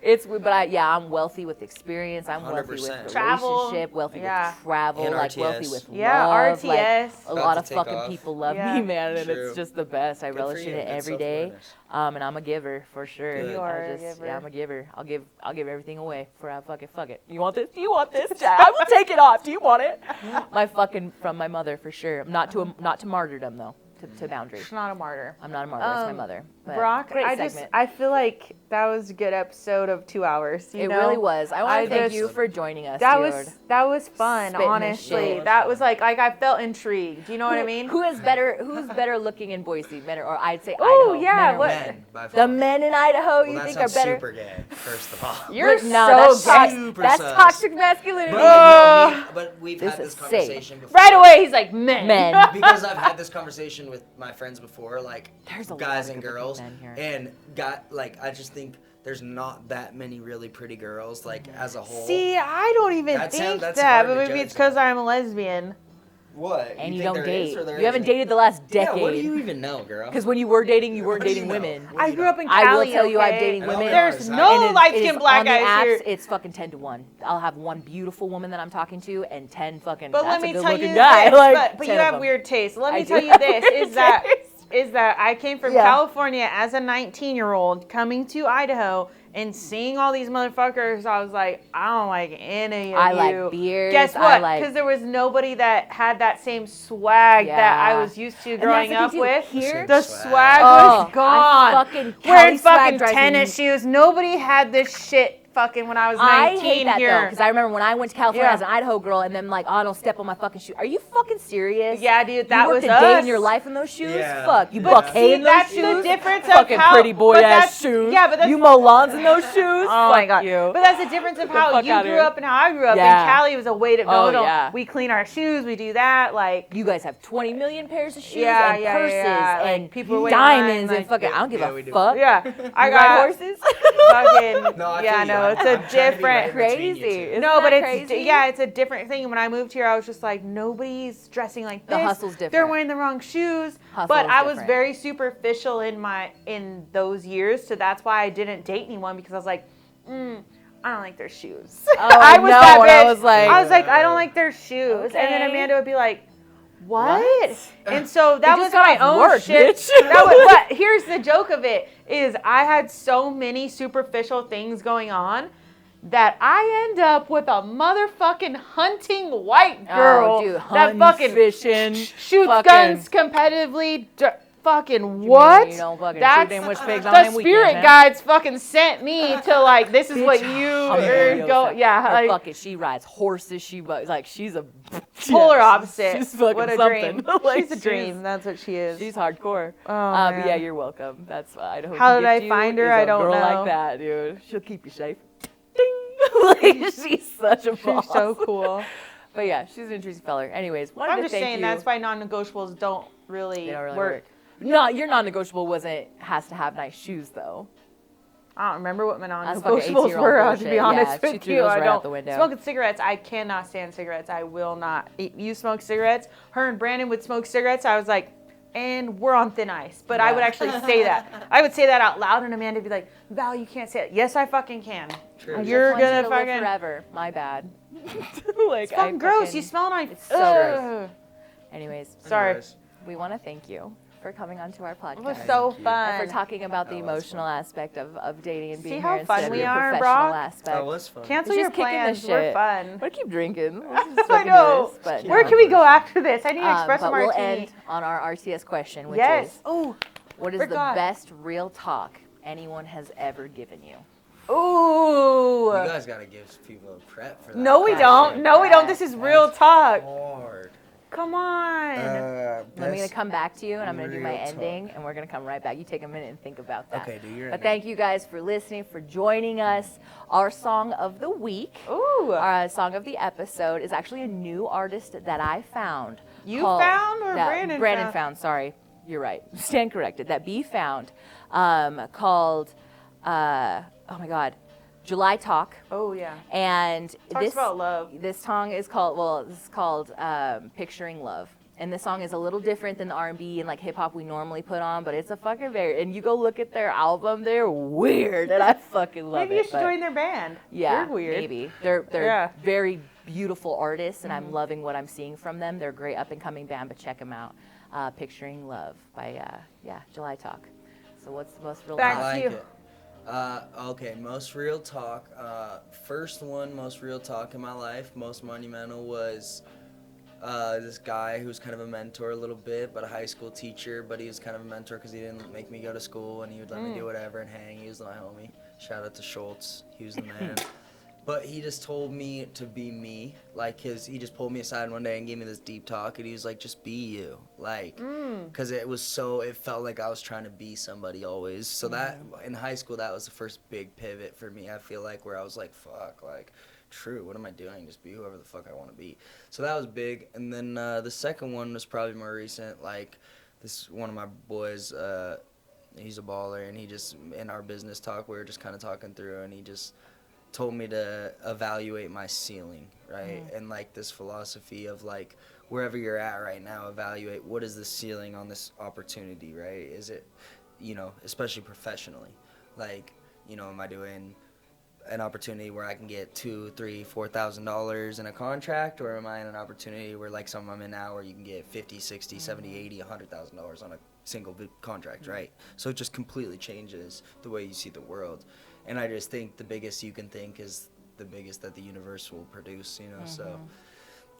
Exactly. I'm wealthy with experience. I'm wealthy with 100%. Travel. relationship, wealthy Yeah. with travel, And like RTS. wealthy with Yeah, love. Like, RTS. a About lot to of take fucking Oh, off. people love Yeah. me, man, and True. it's just the best. I Good relish for in you. it Good every day. self-awareness. And I'm a giver for sure. Good. You are I a just, giver. Yeah, I'm a giver. I'll give everything away for fuck it. You want this? You want this? I will take it off. Do you want it? From my mother for sure. Not to martyrdom though. To boundary. She's not a martyr. I'm not a martyr. It's my mother. But Brock, great I segment. feel like that was a good episode of 2 hours. You It know? really was. I want to thank just- you for joining us, That dude. was fun, Spitting this honestly. shit. That was like I felt intrigued. You know what I mean? Who's better looking in Boise, men or I'd say Oh, Idaho? yeah, men or what- women? Men, by The far. men in Idaho Well, you that think are sounds better? super gay, first of all. You're No, so that's Super that's sus. toxic masculinity. But we've This had this is conversation before. right away. He's like men. Men. Because I've had this conversation with my friends before, like There's a lot guys of and good-looking girls, men here. and I just think there's not that many really pretty girls, like as a whole. See, I don't even That's think that's that, hard but to maybe judge it's because that. I'm a lesbian. What? And you think don't there is date. or there You haven't isn't? dated the last Yeah, decade. what do you even know, girl? Because when you were dating, you weren't What do you dating know? women. What do I you grew know? up in I Cali. will tell you, I'm okay? dating And all women. there There's is, no And it is- light-skinned it is black on the guys apps, here. It's fucking 10 to 1. I'll have one beautiful woman that I'm talking to and 10 fucking. But that's let me a good tell you looking this. guy. Like, But 10 you of have them. weird taste. Let I me do tell you have this: weird is that I came from Yeah. California as a 19-year-old, coming to Idaho and seeing all these motherfuckers. I was like, I don't like any of I you. like beards. Guess I what? like- Because there was nobody that had that same swag that I Yeah. was used to And growing that's up the thing, with. too. Here- The Swag. swag Oh, was gone. I fucking Wearing Cali swag fucking drives me tennis shoes. Nobody had this shit fucking when I was 19 I hate that though, here. because I remember when I went to California Yeah. as an Idaho girl, and then like, oh, don't step on my fucking shoe. Are you fucking serious? Yeah, dude, that you worked was a day us. in your life in those shoes? Yeah. Fuck, you But buck see, hay in those that's shoes? the difference of Fucking how- pretty boy but ass that's- shoes. yeah, but that's- you mow lawns in those shoes? Oh Fuck my god! you. But that's the difference of Get the how fuck you outta grew here. up and how I grew up. Yeah. In Cali, it was a way to no, Oh, don't. yeah. We clean our shoes. We do that. Like You guys have 20 million pairs of shoes Yeah, and yeah, purses yeah. Like, and people wait in diamonds line, and fucking. I don't give Yeah, we a do. fuck. yeah, I You ride got horses. fucking No, I yeah. feel you. No, it's I'm a trying to be different. right between you Crazy. two. Isn't No, but that it's crazy? yeah, it's a different thing. When I moved here, I was just like, nobody's dressing like The this. hustle's different. They're wearing the wrong shoes. Hustle but is I was different. very superficial in those years, so that's why I didn't date anyone because I was like, I don't like their shoes. Oh, I was know, that and I bitch. was like- I don't like their shoes. And then Okay. Amanda would be like, what? And so that You was just got my off own work, shit. bitch. But here's the joke of it is I had so many superficial things going on that I end up with a motherfucking hunting white girl Oh, dude, that hunting, fucking fishing, shoots fucking- guns competitively. Fucking mean what? you don't fucking That's shoot them with pigs on the them spirit weekends, huh? guides fucking sent me to like this is what you I'm gonna are video go. stuff. Yeah, Her like, fucking, she rides horses. She like she's a polar yeah, opposite. She's fucking what a something. dream. Like, She's a dream. That's what she is. She's hardcore. Oh, But yeah, man. you're welcome. That's Idaho. How can did I gift you find her? is I a don't girl know. like that, dude. She'll keep you safe. Ding. Like she's such a boss. She's so cool. But yeah, she's an interesting feller. Anyways, wanted I'm to just thank saying you. that's why non-negotiables don't really, They don't really work. work. No, your non-negotiable has to have nice shoes though. I don't remember what my That's fucking non-negotiables 18-year-old were, to bullshit. be honest Yeah, she with threw you. those I right don't. out the window. Smoking cigarettes, I cannot stand cigarettes. I will not. You smoke cigarettes? Her and Brandon would smoke cigarettes. I was like, and we're on thin ice. But I would Yeah. actually say that. I would say that out loud, and Amanda would be like, Val, you can't say it. Yes, I fucking can. True. You're I just want you gonna to live fucking. forever. My bad. Like It's fucking gross. You smell nice. It's so gross. Anyways, Sorry. Anyways, we want to thank you for coming onto our podcast. It was so you. fun. and for talking about the Oh, that's emotional aspect of dating and being See here how instead fun of we your are, professional Brock? aspect. that was fun. Cancel It's your just kicking plans. this We're shit. fun. But keep drinking. Let's just I fucking do know. this. But Where no. can we go after this? I need an espresso but martini. we'll end on our RTS question, which Yes. is, Oh, what is forgot. the best real talk anyone has ever given you? Ooh. You guys gotta give people a prep for that. No, we That don't. shit. No, we don't. This is real talk. Hard. Come on. I'm gonna come back to you, and I'm gonna do my real talk. ending, and we're gonna come right back. You take a minute and think about that. Okay, do your But ending. thank you guys for listening, for joining us. Our song of the week, Ooh. our song of the episode, is actually a new artist that I found. You called- found or that Brandon found? Sorry, you're right. Stand corrected. That B found, called, oh my God, July Talk. Oh, yeah. And Talks about love. This song is called, Picturing Love. And this song is a little different than the R&B and like hip hop we normally put on, but it's a fucking and you go look at their album, they're weird, and I fucking love it. Maybe you should but join their band. yeah, You're weird. maybe. They're Yeah. very beautiful artists, and I'm loving what I'm seeing from them. They're a great up and coming band, but check them out. Picturing Love by July Talk. So what's the most real Back talk? I like you. it. Okay, most real talk. First one, most real talk in my life, most monumental was this guy who's kind of a mentor a little bit, but a high school teacher, but he was kind of a mentor because he didn't make me go to school and he would let me do whatever and hang. He was my homie. Shout out to Schultz. He was the man. But he just told me to be me. Like, he just pulled me aside one day and gave me this deep talk, and he was like, just be you. Like, because it felt like I was trying to be somebody always. So that, in high school, that was the first big pivot for me, I feel like, where I was like, fuck, like, true, what am I doing? Just be whoever the fuck I want to be. So that was big. And then the second one was probably more recent. Like, this one of my boys, he's a baller, and he just, in our business talk, we were just kind of talking through, and he just told me to evaluate my ceiling, right? And like this philosophy of like, wherever you're at right now, evaluate what is the ceiling on this opportunity, right? Is it, especially professionally, like, am I doing an opportunity where I can get $2,000, $3,000, $4,000 in a contract, or am I in an opportunity where like some I'm in now where you can get $50,000, $60,000, $70,000, $80,000, $100,000 on a single contract, right? So it just completely changes the way you see the world. And I just think the biggest you can think is the biggest that the universe will produce, so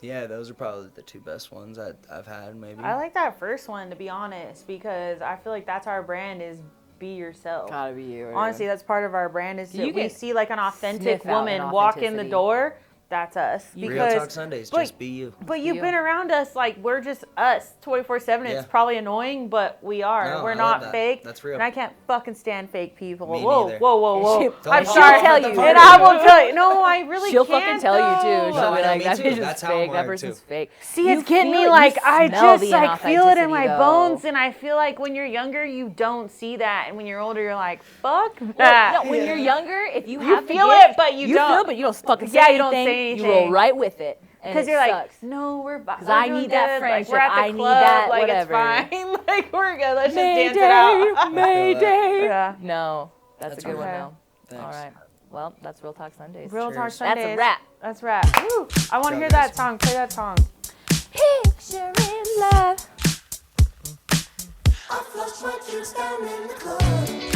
yeah, those are probably the two best ones that I've had, maybe. I like that first one, to be honest, because I feel like that's our brand, is be yourself. Gotta be you. Honestly, that's part of our brand, is You that we get see like an authentic sniff out an woman walk in the authenticity. door. That's us. Real Because Talk Sundays, just be you. But you've You. been around us, like, we're just us 24/7. Yeah. It's probably annoying, but we are. No, We're I love not that. fake. That's real. And I can't fucking stand fake people. Me Whoa, neither. whoa, whoa, whoa. She'll- I'm Don't sorry. tell you. And I will tell you. No, I really She'll can't. fucking tell you too. though. She'll be No, like, me that too. bitch is That's how fake. I'm That wired, person's too. fake. See, it's You getting feel me it. like, You I smell just the like feel it in my inauthenticity, bones, though. and I feel like when you're younger, you don't see that, and when you're older, you're like, fuck Well, that. no, when you're younger, if you You have the feel gift, it, but you feel don't. it, but you don't fucking say Yeah, anything. you don't say You roll anything. right with it. Because Because you're sucks. like, no, we're fine. Because I need that Like, friendship. we're at the I need club. that, like, whatever. it's fine. Like, we're good. Let's just dance it Mayday, out. Mayday. Yeah. No, that's That's a good one okay. though. Thanks. All right. Well, that's Real Talk Sundays. Real Talk Cheers. Sundays. That's a wrap. That's rap. Woo. I want to Ciao, hear guys. that song. Play that song. Picturing love. I flush my kids down in the club.